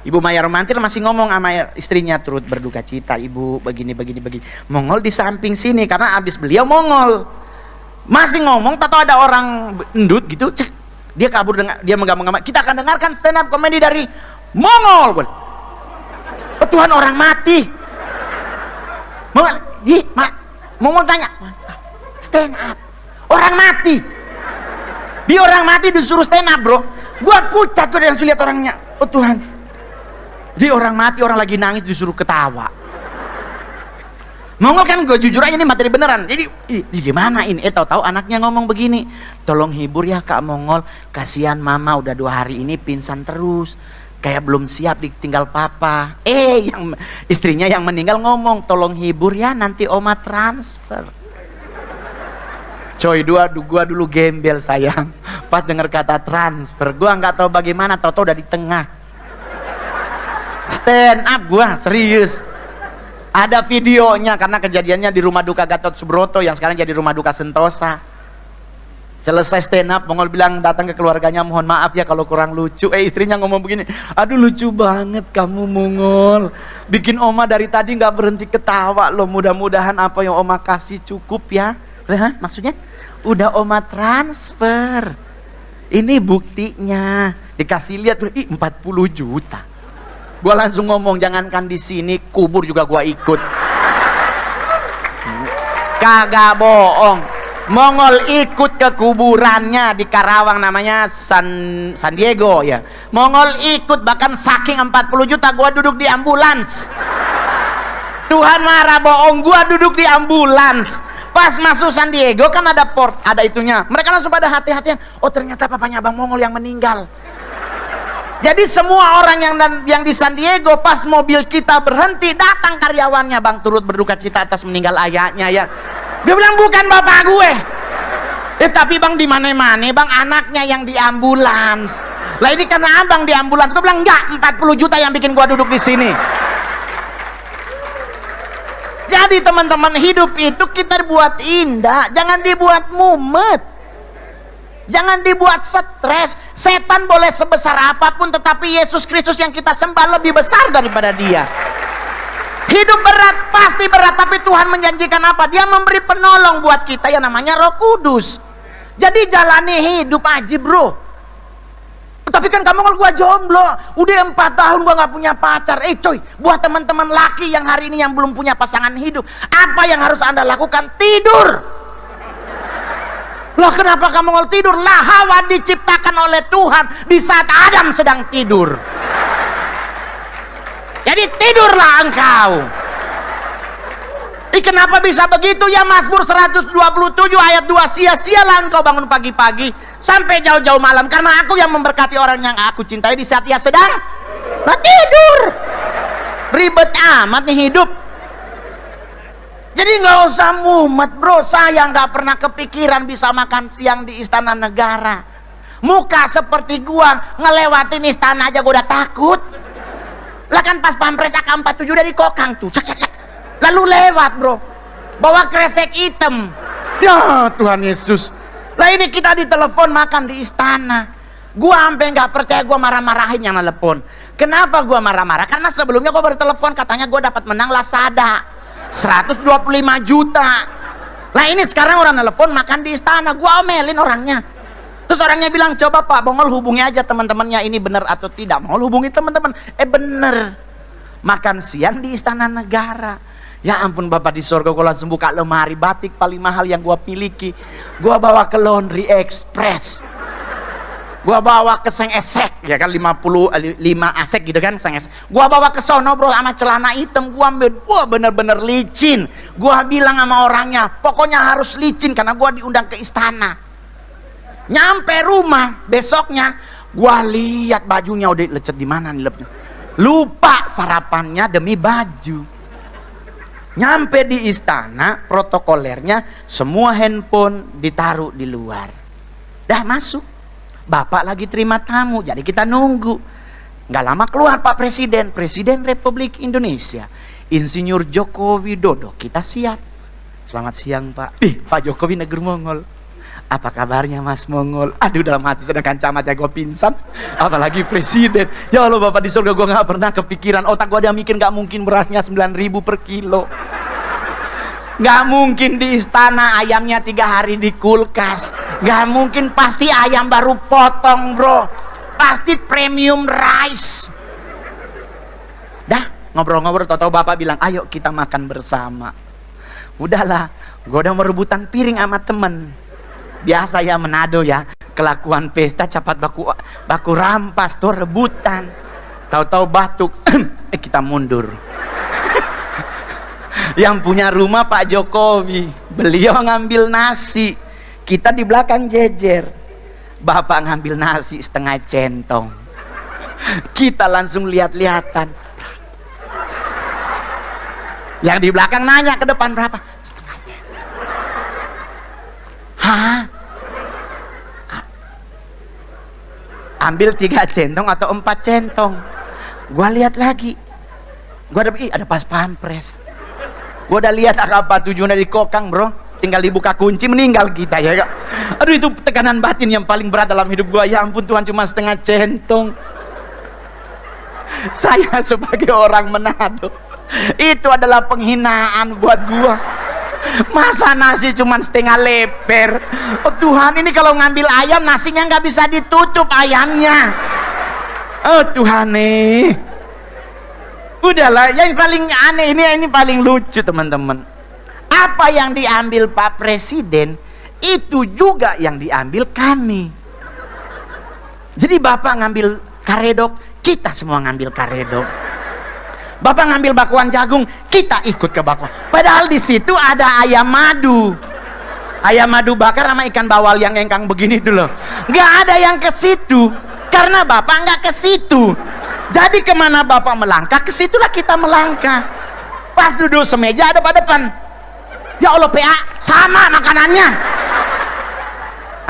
Ibu Maya Rumantir masih ngomong sama istrinya, turut berduka cita Ibu, begini. Mongol di samping sini karena habis beliau Mongol. Masih ngomong, tahu ada orang endut gitu, dia kabur dengan dia menggambar. Kita akan dengarkan stand up komedi dari Mongol. Oh, Tuhan, orang mati. Mongol tanya, stand up, orang mati. Dia orang mati disuruh stand up, bro. Gua pucat, gua langsung lihat orangnya. Oh Tuhan, dia orang mati, orang lagi nangis disuruh ketawa. Mongol kan, gue jujur aja ini materi beneran. Jadi gimana ini? Tahu-tahu anaknya ngomong begini, tolong hibur ya Kak Mongol, kasihan mama udah 2 hari ini pingsan terus, kayak belum siap ditinggal papa. Yang istrinya yang meninggal ngomong, tolong hibur ya, nanti oma transfer. Coy, gua dulu gembel sayang, pas denger kata transfer, gua nggak tahu bagaimana, tahu-tahu udah di tengah. Stand up gua, serius. Ada videonya karena kejadiannya di rumah duka Gatot Subroto yang sekarang jadi rumah duka Sentosa. Selesai stand up, Mongol bilang datang ke keluarganya, mohon maaf ya kalau kurang lucu. Istrinya ngomong begini, aduh lucu banget kamu Mongol, bikin oma dari tadi nggak berhenti ketawa loh. Mudah-mudahan apa yang oma kasih cukup ya. Maksudnya udah oma transfer, ini buktinya. Dikasih lihat, 40 juta. Gua langsung ngomong, jangankan di sini, kubur juga gua ikut. Kagak bohong, Mongol ikut ke kuburannya di Karawang, namanya San Diego ya. Mongol ikut, bahkan saking 40 juta gua duduk di ambulans. Tuhan marah bohong, gua duduk di ambulans. Pas masuk San Diego kan ada port, ada itunya. Mereka langsung pada hati-hatian. Oh ternyata papanya Bang Mongol yang meninggal. Jadi semua orang yang di San Diego pas mobil kita berhenti, datang karyawannya, Bang turut berduka cita atas meninggal ayahnya ya. Dia bilang bukan bapak gue. Tapi Bang di mana-mana, Bang anaknya yang di ambulans. Lah ini karena Abang di ambulans. Gue bilang enggak, 40 juta yang bikin gua duduk di sini. Jadi teman-teman, hidup itu kita buat indah, jangan dibuat mumet. Jangan dibuat stres. Setan boleh sebesar apapun, tetapi Yesus Kristus yang kita sembah lebih besar daripada dia. Hidup berat, pasti berat, tapi Tuhan menjanjikan apa? Dia memberi penolong buat kita yang namanya Roh Kudus. Jadi jalani hidup aja bro. Tapi kan kamu, kalau gua jomblo, udah 4 tahun gua gak punya pacar. Coy, buat teman-teman laki yang hari ini yang belum punya pasangan hidup, apa yang harus Anda lakukan? Tidur. Loh kenapa kamu mau tidur? Lah Hawa diciptakan oleh Tuhan di saat Adam sedang tidur. Jadi tidurlah engkau. Kenapa bisa begitu ya? Mazmur 127 ayat 2, sia-sialah engkau bangun pagi-pagi sampai jauh-jauh malam, karena aku yang memberkati orang yang aku cintai di saat ia sedang tidur. Ribet amat nih hidup. Jadi nggak usah mumet bro. Saya nggak pernah kepikiran bisa makan siang di Istana Negara. Muka seperti gua ngelewatin istana aja gua udah takut. Lah kan pas pampres AK-47 dari Kokang tuh, cek cek cek. Lalu lewat bro, bawa kresek hitam. Ya Tuhan Yesus. Lah ini kita ditelepon makan di istana. Gua sampai nggak percaya, gua marah-marahin yang telepon. Kenapa gua marah-marah? Karena sebelumnya gua baru telepon katanya gua dapat menang Lazada 125 juta. Lah ini sekarang orang telepon makan di istana, gua omelin orangnya. Terus orangnya bilang, coba Pak Mongol hubungi aja teman-temannya, ini benar atau tidak. Mongol hubungi teman-teman, bener. Makan siang di Istana Negara. Ya ampun Bapak di sorga, gue langsung buka lemari batik paling mahal yang gue miliki. Gue bawa ke Laundry Express. Gue bawa ke Seng Esek, ya kan 55 asek gitu kan, Seng Esek. Gue bawa ke sono bro sama celana hitam, gue ambil, gue bener-bener licin. Gue bilang sama orangnya, pokoknya harus licin karena gue diundang ke istana. Nyampe rumah besoknya gua lihat bajunya udah lecet di mana nih lepnya. Lupa sarapannya demi baju. Nyampe di istana, protokolernya semua handphone ditaruh di luar. Dah masuk. Bapak lagi terima tamu, jadi kita nunggu. Nggak lama keluar Pak Presiden, Presiden Republik Indonesia, Insinyur Joko Widodo. Kita siap. Selamat siang Pak. Pak Jokowi Negeri Mongol. Apa kabarnya Mas Mongol? Aduh dalam hati sedangkan camat ya gue pingsan. Apalagi presiden. Ya Allah Bapak di surga, gue gak pernah kepikiran. Otak gue ada mikir gak mungkin berasnya 9.000 per kilo. Gak mungkin di istana ayamnya 3 hari di kulkas. Gak mungkin, pasti ayam baru potong bro. Pasti premium rice. Dah ngobrol-ngobrol, tau-tau Bapak bilang ayo kita makan bersama. Udahlah, gue udah merebutan piring sama temen. Biasa ya Manado ya, kelakuan pesta cepat baku rampas tuh rebutan. Tahu-tahu batuk, kita mundur. Yang punya rumah Pak Jokowi, beliau ngambil nasi, kita di belakang jejer. Bapak ngambil nasi setengah centong, kita langsung lihat-lihatan. Yang di belakang nanya ke depan berapa? Hah? Ambil 3 centong atau 4 centong? Gua lihat lagi. Gua ada pas pampres. Gua udah lihat AK-47 dari Kokang, bro. Tinggal dibuka kunci meninggal kita ya, Kak. Aduh itu tekanan batin yang paling berat dalam hidup gua. Ya ampun Tuhan, cuma setengah centong. Saya sebagai orang Manado, itu adalah penghinaan buat gua. Masa nasi cuma setengah leper? Oh Tuhan, ini kalau ngambil ayam nasinya nggak bisa ditutup ayamnya. Oh Tuhan nih. Udahlah, yang paling aneh ini paling lucu teman-teman. Apa yang diambil Pak Presiden itu juga yang diambil kami. Jadi Bapak ngambil karedok, kita semua ngambil karedok. Bapak ngambil bakwan jagung, kita ikut ke bakwan. Padahal di situ ada ayam madu. Ayam madu bakar sama ikan bawal yang engkang begini itu loh. Nggak ada yang ke situ karena Bapak nggak ke situ. Jadi kemana Bapak melangkah, ke situlah kita melangkah. Pas duduk semeja ada pada depan. Ya Allah PA, sama makanannya.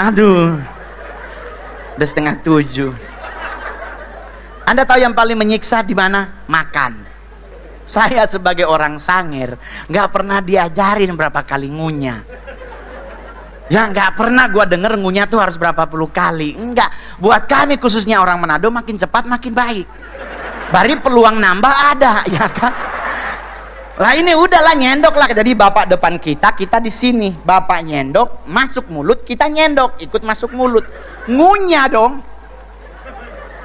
Aduh. Udah 6:30. Anda tahu yang paling menyiksa di mana? Makan. Saya sebagai orang Sangir nggak pernah diajarin berapa kali ngunyah. Ya nggak pernah gua denger ngunyah tuh harus berapa puluh kali. Enggak. Buat kami khususnya orang Manado makin cepat makin baik. Bari peluang nambah ada, ya kan? Lah ini udahlah nyendok lah. Jadi Bapak depan kita, kita di sini. Bapak nyendok, masuk mulut, kita nyendok, ikut masuk mulut. Ngunyah dong.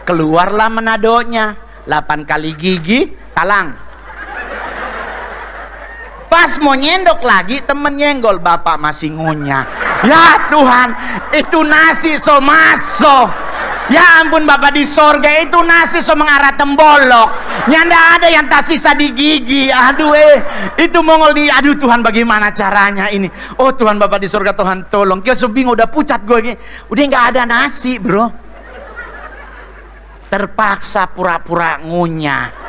Keluarlah Manadonya. 8 kali gigi, talang. Pas mau nyendok lagi, temen nyenggol, Bapak masih ngunyah. Ya Tuhan, itu nasi so maso. Ya ampun Bapak di sorga, itu nasi so mengarah tembolok. Nyanda ada yang tak sisa di gigi. Aduh itu Mongol di, aduh Tuhan bagaimana caranya ini. Oh Tuhan Bapak di sorga, Tuhan tolong. Kita so bingung, udah pucat gue ini. Udah nggak ada nasi bro. Terpaksa pura-pura ngunyah.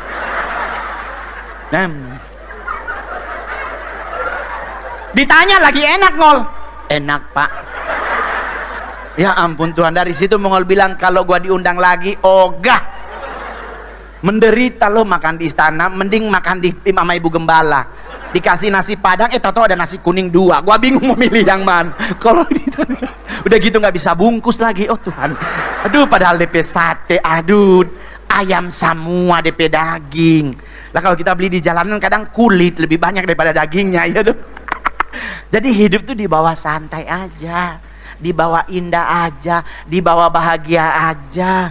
Ditanya lagi enak ngol, enak Pak. Ya ampun Tuhan, dari situ Mongol bilang kalau gua diundang lagi ogah. Menderita lo makan di istana, mending makan di Mama Ibu Gembala. Dikasih nasi padang, tahu ada nasi kuning 2. Gua bingung mau milih yang mana. Kalau udah gitu nggak bisa bungkus lagi. Oh Tuhan, aduh padahal DP sate, aduh ayam semua DP daging. Lah kalau kita beli di jalanan kadang kulit lebih banyak daripada dagingnya, ya tuh. Jadi hidup tuh dibawa santai aja, dibawa indah aja, dibawa bahagia aja.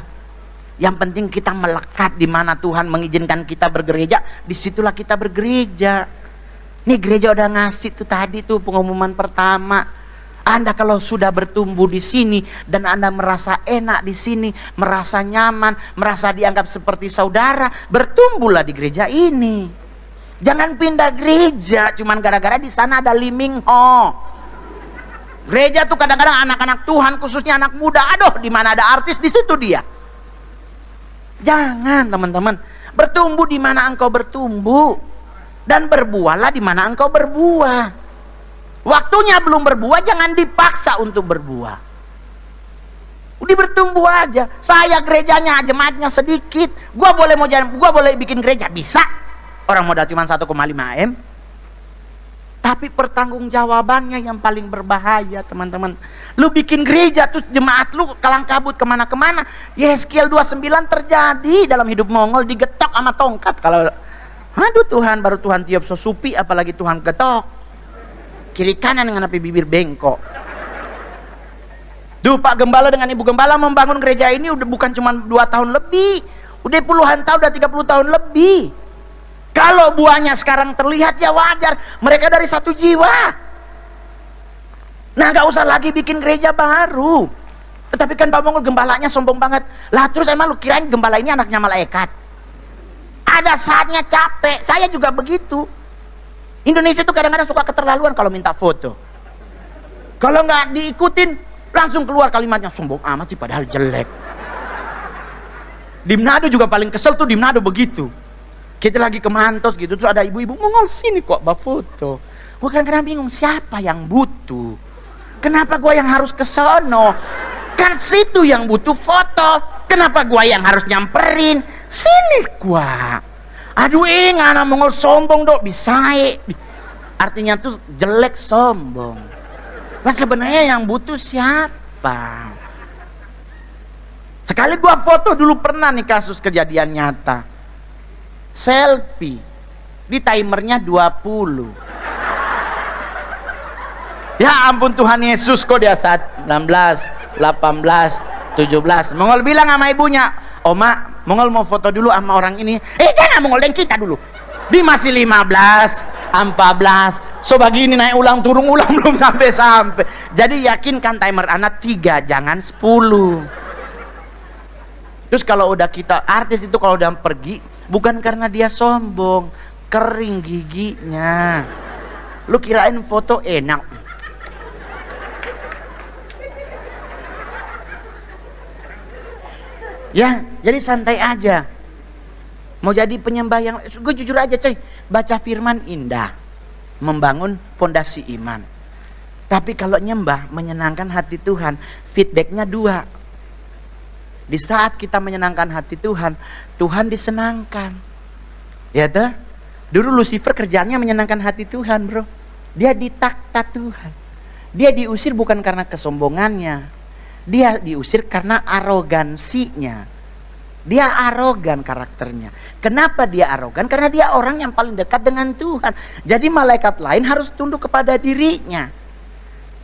Yang penting kita melekat di mana Tuhan mengizinkan kita bergereja, disitulah kita bergereja. Nih gereja udah ngasih tuh tadi tuh pengumuman pertama. Anda kalau sudah bertumbuh di sini dan Anda merasa enak di sini, merasa nyaman, merasa dianggap seperti saudara, bertumbuhlah di gereja ini. Jangan pindah gereja cuman gara-gara di sana ada Liming Ho. Gereja tuh kadang-kadang anak-anak Tuhan, khususnya anak muda, aduh di mana ada artis di situ dia. Jangan teman-teman, bertumbuh di mana engkau bertumbuh. Dan berbuahlah di mana engkau berbuah. Waktunya belum berbuah, jangan dipaksa untuk berbuah. Udah bertumbuh aja. Saya gerejanya jemaatnya sedikit, gua boleh bikin gereja, bisa. Orang modal cuma 1,5 M. Tapi pertanggungjawabannya yang paling berbahaya teman-teman. Lu bikin gereja terus jemaat lu kalang kabut kemana-kemana. Yeskiel 29 terjadi dalam hidup Mongol, digetok sama tongkat. Kalau aduh Tuhan, baru Tuhan tiup sesupi, apalagi Tuhan getok kiri kanan dengan api bibir bengkok. Duh, Pak Gembala dengan Ibu Gembala membangun gereja ini udah bukan cuma 2 tahun lebih, udah puluhan tahun, udah 30 tahun lebih. Kalau buahnya sekarang terlihat ya wajar, mereka dari satu jiwa. Nah gak usah lagi bikin gereja baru. Tetapi kan Pak Mongol gembalanya sombong banget. Lah terus emang lu kirain gembala ini anaknya malaikat? Ada saatnya capek, saya juga begitu. Indonesia tuh kadang-kadang suka keterlaluan kalau minta foto. Kalau nggak diikutin, langsung keluar kalimatnya, sombong amat sih padahal jelek. Di Manado juga paling kesel tuh, di Manado begitu. Kita lagi ke Mantos gitu, terus ada ibu-ibu Mongol sini kok mbak foto. Gue kadang-kadang bingung, siapa yang butuh? Kenapa gue yang harus ke sono? Kan situ yang butuh foto. Kenapa gue yang harus nyamperin? Sini gua. Aduh anak Mongol sombong dok, bisa. Artinya tuh jelek sombong. Nah sebenarnya yang butuh siapa? Sekali gua foto dulu pernah nih kasus kejadian nyata. Selfie di timernya 20. Ya ampun Tuhan Yesus, kok dia saat 16, 18, 17. Mongol bilang sama ibunya, Oma, Mongol mau foto dulu sama orang ini. Jangan Mongol, dan kita dulu. Dia masih 15, 14. So begini naik ulang turun ulang belum sampai. Jadi yakinkan timer anak 3, jangan 10. Terus kalau udah kita artis itu kalau udah pergi, bukan karena dia sombong, kering giginya. Lu kirain foto enak? Ya, jadi santai aja. Mau jadi penyembah yang, gue jujur aja coy, baca firman indah, membangun pondasi iman. Tapi kalau nyembah menyenangkan hati Tuhan, feedbacknya 2. Di saat kita menyenangkan hati Tuhan, Tuhan disenangkan. Ya tuh. Dulu Lucifer kerjaannya menyenangkan hati Tuhan, bro. Dia ditakta Tuhan. Dia diusir bukan karena kesombongannya. Dia diusir karena arogansinya. Dia arogan karakternya. Kenapa dia arogan? Karena dia orang yang paling dekat dengan Tuhan. Jadi malaikat lain harus tunduk kepada dirinya.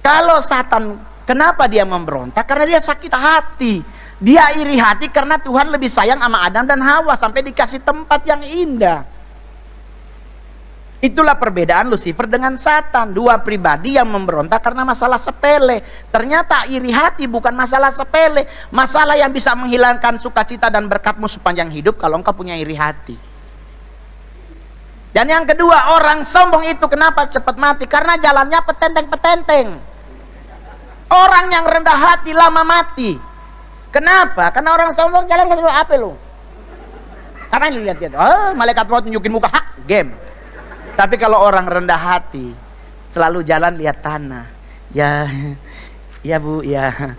Kalau Satan, kenapa dia memberontak? Karena dia sakit hati. Dia iri hati karena Tuhan lebih sayang sama Adam dan Hawa sampai dikasih tempat yang indah. Itulah perbedaan Lucifer dengan Satan. 2 pribadi yang memberontak karena masalah sepele. Ternyata iri hati bukan masalah sepele, masalah yang bisa menghilangkan sukacita dan berkatmu sepanjang hidup kalau engkau punya iri hati. Dan yang kedua, orang sombong itu kenapa cepat mati? Karena jalannya petenteng-petenteng. Orang yang rendah hati lama mati. Kenapa? Karena orang sombong jalan ke apa lu? Apa yang lihat-lihat? Oh, malaikat maut tunjukin muka, hak, game. Tapi kalau orang rendah hati selalu jalan lihat tanah. Ya, ya Bu, ya.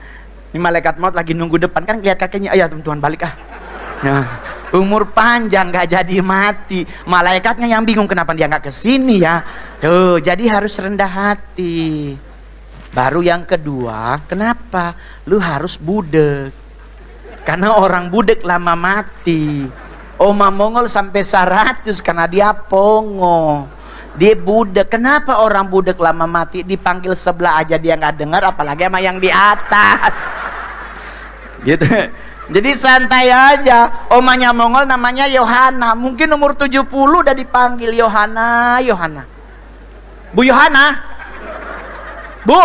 Ini malaikat maut lagi nunggu depan, kan lihat kakeknya, ayo Tuhan balik ah. Nah, umur panjang gak jadi mati. Malaikatnya yang bingung kenapa dia gak kesini ya. Tuh, jadi harus rendah hati. Baru yang kedua, kenapa? Lu harus budek. Karena orang budek lama mati. Oma Mongol sampai 100 karena dia pongo. Dia budek. Kenapa orang budek lama mati? Dipanggil sebelah aja dia nggak dengar, apalagi sama yang di atas. Gitu. Jadi santai aja. Omanya Mongol namanya Yohana. Mungkin umur 70 udah dipanggil Yohana, Yohana. Bu Yohana. Bu,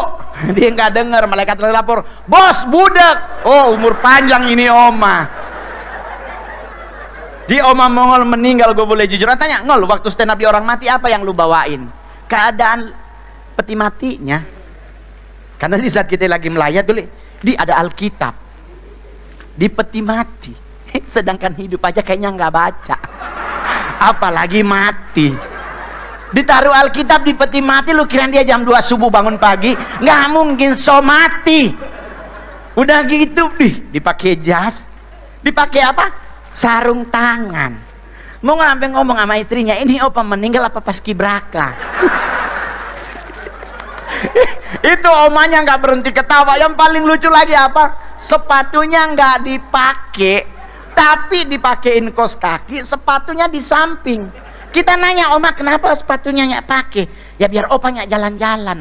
dia nggak dengar. Malaikat lapor, bos budek. Oh, umur panjang ini oma. Di Oma Mongol meninggal, gue boleh jujur tanya, Ngol, waktu stand up di orang mati apa yang lu bawain? Keadaan peti matinya. Karena di saat kita lagi melayat dulu, di ada Alkitab di peti mati. Sedangkan hidup aja kayaknya nggak baca, apalagi mati. Ditaruh Alkitab di peti mati, lu kira dia jam 2 subuh bangun pagi? Nggak mungkin, so mati. Udah gitu dipakai jas, dipakai apa? Sarung tangan. Mau sampai ngomong sama istrinya, ini opa meninggal apa pas kibraka? Itu omanya nggak berhenti ketawa. Yang paling lucu lagi apa? Sepatunya nggak dipakai, tapi dipakein kos kaki, sepatunya di samping. Kita nanya, oma kenapa sepatunya nggak pakai? Ya biar opa nggak jalan-jalan.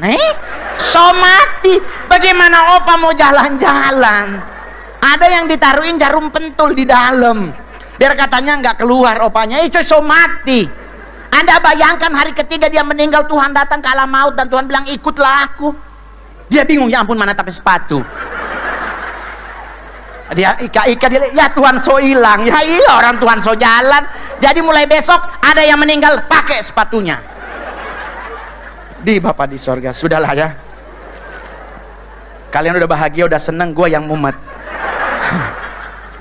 So mati. Bagaimana opa mau jalan-jalan? Ada yang ditaruhin jarum pentul di dalam, biar katanya nggak keluar opanya. Itu so mati. Anda bayangkan hari ketiga dia meninggal, Tuhan datang ke alam maut dan Tuhan bilang ikutlah aku. Dia bingung, ya ampun mana tapi sepatu. Dia ika dia, ya Tuhan so hilang. Ya iya, orang Tuhan so jalan. Jadi mulai besok ada yang meninggal pakai sepatunya. Di Bapa di sorga, sudahlah ya. Kalian udah bahagia, udah seneng, gue yang mumet.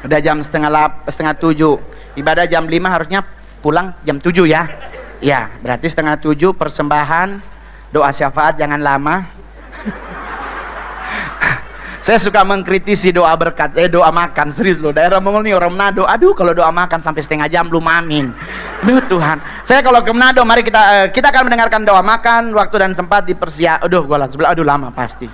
Udah jam setengah 7, ibadah jam 5, harusnya pulang jam 7 ya. Ya, berarti setengah 7 persembahan, doa syafaat jangan lama. Saya suka mengkritisi doa berkat, doa makan, serius loh. Daerah Mongol nih orang Manado, aduh kalau doa makan sampai setengah jam belum amin. Aduh Tuhan, saya kalau ke Manado, mari kita akan mendengarkan doa makan, waktu dan tempat dipersiap. Aduh, gua langsung bilang, aduh lama pasti.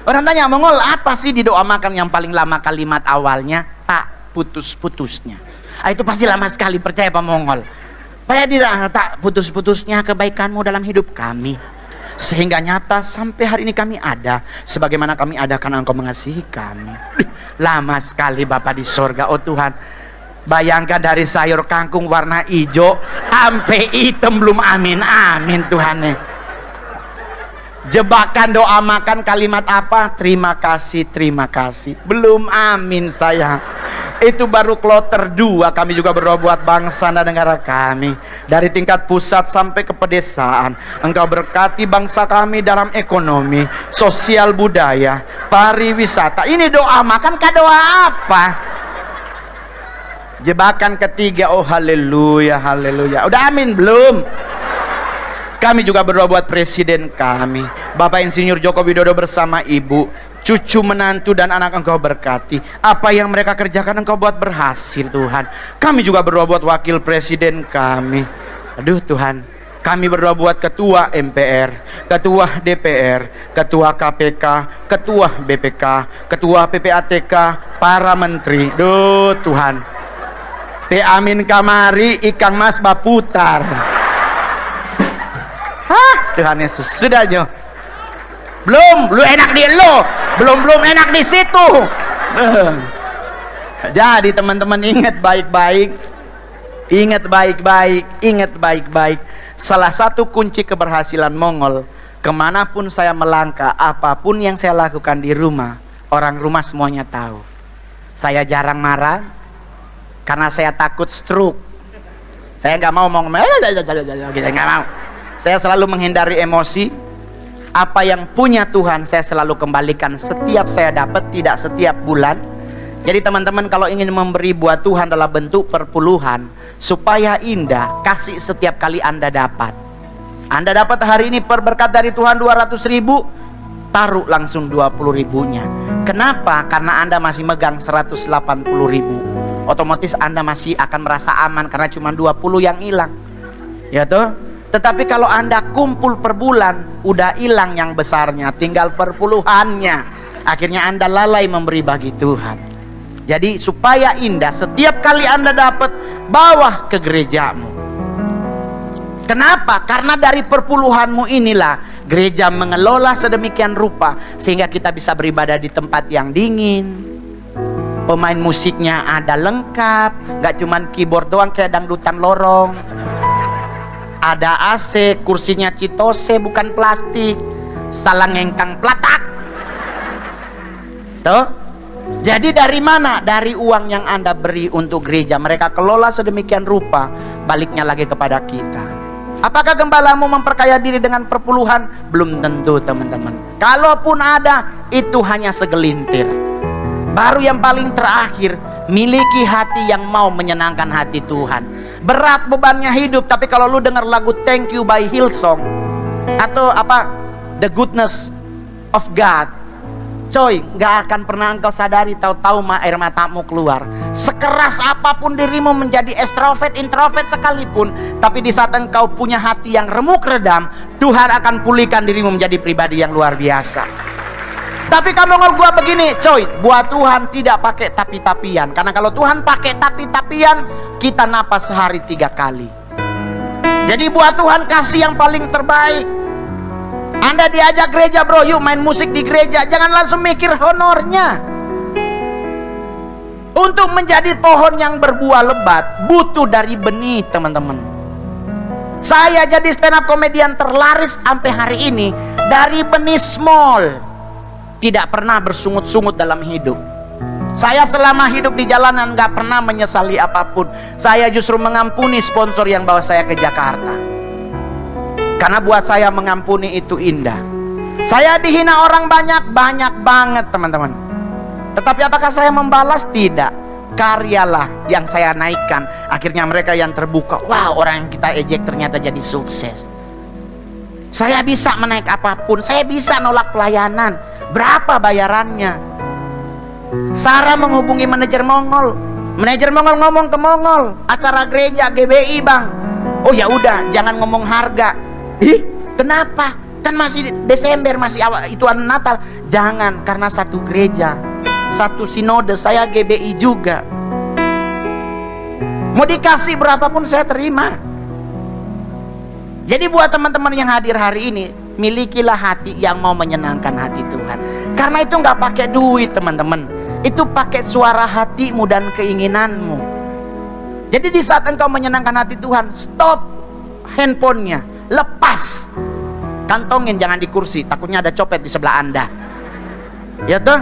Orang tanya, Mongol apa sih di doa makan yang paling lama kalimat awalnya? Tak putus-putusnya. Itu pasti lama sekali, percaya Pak Mongol. Supaya tak putus-putusnya kebaikanmu dalam hidup kami, sehingga nyata sampai hari ini kami ada, sebagaimana kami ada karena Engkau mengasihi kami. Lama sekali Bapa di sorga, oh Tuhan. Bayangkan dari sayur kangkung warna hijau sampai hitam belum amin, amin Tuhan. Jebakan doa makan kalimat apa? Terima kasih, belum amin saya. Itu baru kloter 2. Kami juga berdoa buat bangsa dan negara kami, dari tingkat pusat sampai ke pedesaan. Engkau berkati bangsa kami dalam ekonomi, sosial, budaya, pariwisata. Ini doa makan kah doa apa? Jebakan ketiga, oh haleluya, haleluya. Udah amin belum? Kami juga berdoa buat presiden kami, Bapak Insinyur Joko Widodo bersama Ibu, cucu, menantu, dan anak Engkau berkati. Apa yang mereka kerjakan Engkau buat berhasil Tuhan. Kami juga berdoa buat wakil presiden kami. Aduh Tuhan, kami berdoa buat ketua MPR, ketua DPR, ketua KPK, ketua BPK, ketua PPATK, para menteri. Duh Tuhan, Amin kamari ikang mas baputar. Tuhan Yesus, sudah Jo. Belum, lu enak di lo, belum enak di situ. Jadi teman-teman ingat baik-baik, ingat baik-baik. Salah satu kunci keberhasilan Mongol, kemanapun saya melangkah, apapun yang saya lakukan di rumah, orang rumah semuanya tahu. Saya jarang marah, karena saya takut stroke. Saya nggak mau ngomong, nggak mau. Saya selalu menghindari emosi. Apa yang punya Tuhan saya selalu kembalikan setiap saya dapat, tidak setiap bulan. Jadi teman-teman kalau ingin memberi buat Tuhan dalam bentuk perpuluhan, supaya indah, kasih setiap kali Anda dapat. Anda dapat hari ini berkat dari Tuhan 200.000, taruh langsung 20 ribunya. Kenapa? Karena Anda masih megang 180 ribu. Otomatis Anda masih akan merasa aman karena cuma 20 yang hilang. Ya toh? Tetapi kalau Anda kumpul per bulan, udah hilang yang besarnya, tinggal perpuluhannya. Akhirnya Anda lalai memberi bagi Tuhan. Jadi supaya indah, setiap kali Anda dapat, bawa ke gerejamu. Kenapa? Karena dari perpuluhanmu inilah gereja mengelola sedemikian rupa sehingga kita bisa beribadah di tempat yang dingin. Pemain musiknya ada lengkap, gak cuman keyboard doang kayak dangdutan lorong. Ada AC, kursinya citose bukan plastik, salang engkang pelatak. Tuh. Jadi dari mana? Dari uang yang Anda beri untuk gereja, mereka kelola sedemikian rupa, baliknya lagi kepada kita. Apakah gembalamu memperkaya diri dengan perpuluhan? Belum tentu, teman-teman. Kalaupun ada, itu hanya segelintir. Baru yang paling terakhir, miliki hati yang mau menyenangkan hati Tuhan. Berat bebannya hidup, tapi kalau lu dengar lagu Thank You by Hillsong atau apa The Goodness of God, coy, gak akan pernah engkau sadari, tahu-tahu air matamu keluar. Sekeras apapun dirimu menjadi extrovert, introvert sekalipun, tapi di saat engkau punya hati yang remuk redam, Tuhan akan pulihkan dirimu menjadi pribadi yang luar biasa. Tapi kamu ngomong gua begini, coy, buat Tuhan tidak pakai tapi-tapian. Karena kalau Tuhan pakai tapi-tapian, kita napas sehari 3 kali. Jadi buat Tuhan kasih yang paling terbaik. Anda diajak gereja, bro, yuk main musik di gereja, jangan langsung mikir honornya. Untuk menjadi pohon yang berbuah lebat, butuh dari benih, teman-teman. Saya jadi stand up komedian terlaris sampai hari ini dari benih small. Tidak pernah bersungut-sungut dalam hidup. Saya selama hidup di jalanan gak pernah menyesali apapun. Saya justru mengampuni sponsor yang bawa saya ke Jakarta. Karena buat saya mengampuni itu indah. Saya dihina orang banyak banget, teman-teman. Tetapi apakah saya membalas? Tidak. Karyalah yang saya naikkan. Akhirnya mereka yang terbuka. Wow, orang yang kita ejek ternyata jadi sukses. Saya bisa menaik apapun. Saya bisa nolak pelayanan. Berapa bayarannya? Sarah menghubungi manajer Mongol. Manajer Mongol ngomong ke Mongol, acara gereja GBI, Bang. Oh ya udah, jangan ngomong harga. Ih, kenapa? Kan masih Desember, masih awal ituan Natal. Jangan, karena satu gereja, satu sinode, saya GBI juga. Mau dikasih berapapun saya terima. Jadi buat teman-teman yang hadir hari ini, milikilah hati yang mau menyenangkan hati Tuhan. Karena itu nggak pakai duit, teman-teman. Itu pakai suara hatimu dan keinginanmu. Jadi di saat engkau menyenangkan hati Tuhan, stop handphonenya, lepas, kantongin, jangan di kursi, takutnya ada copet di sebelah Anda. Ya toh?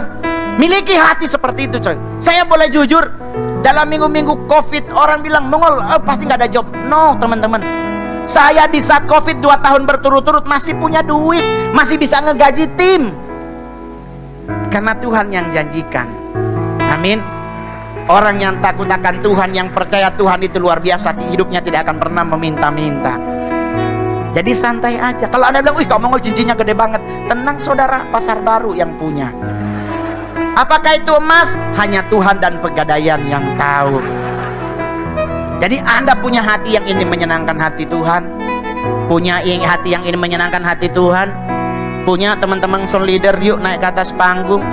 Miliki hati seperti itu, coy. Saya boleh jujur, dalam minggu-minggu COVID orang bilang Mongol pasti nggak ada job. No, teman-teman. Saya di saat COVID 2 tahun berturut-turut masih punya duit, masih bisa ngegaji tim. Karena Tuhan yang janjikan. Amin. Orang yang takut akan Tuhan, yang percaya Tuhan itu luar biasa, hidupnya tidak akan pernah meminta-minta. Jadi santai aja. Kalau Anda bilang, wih kok Mongol cincinnya gede banget, tenang saudara, pasar baru yang punya. Apakah itu emas? Hanya Tuhan dan Pegadaian yang tahu. Jadi Anda punya hati yang ingin menyenangkan hati Tuhan, punya hati yang ingin menyenangkan hati Tuhan, punya teman-teman sound leader, yuk naik ke atas panggung.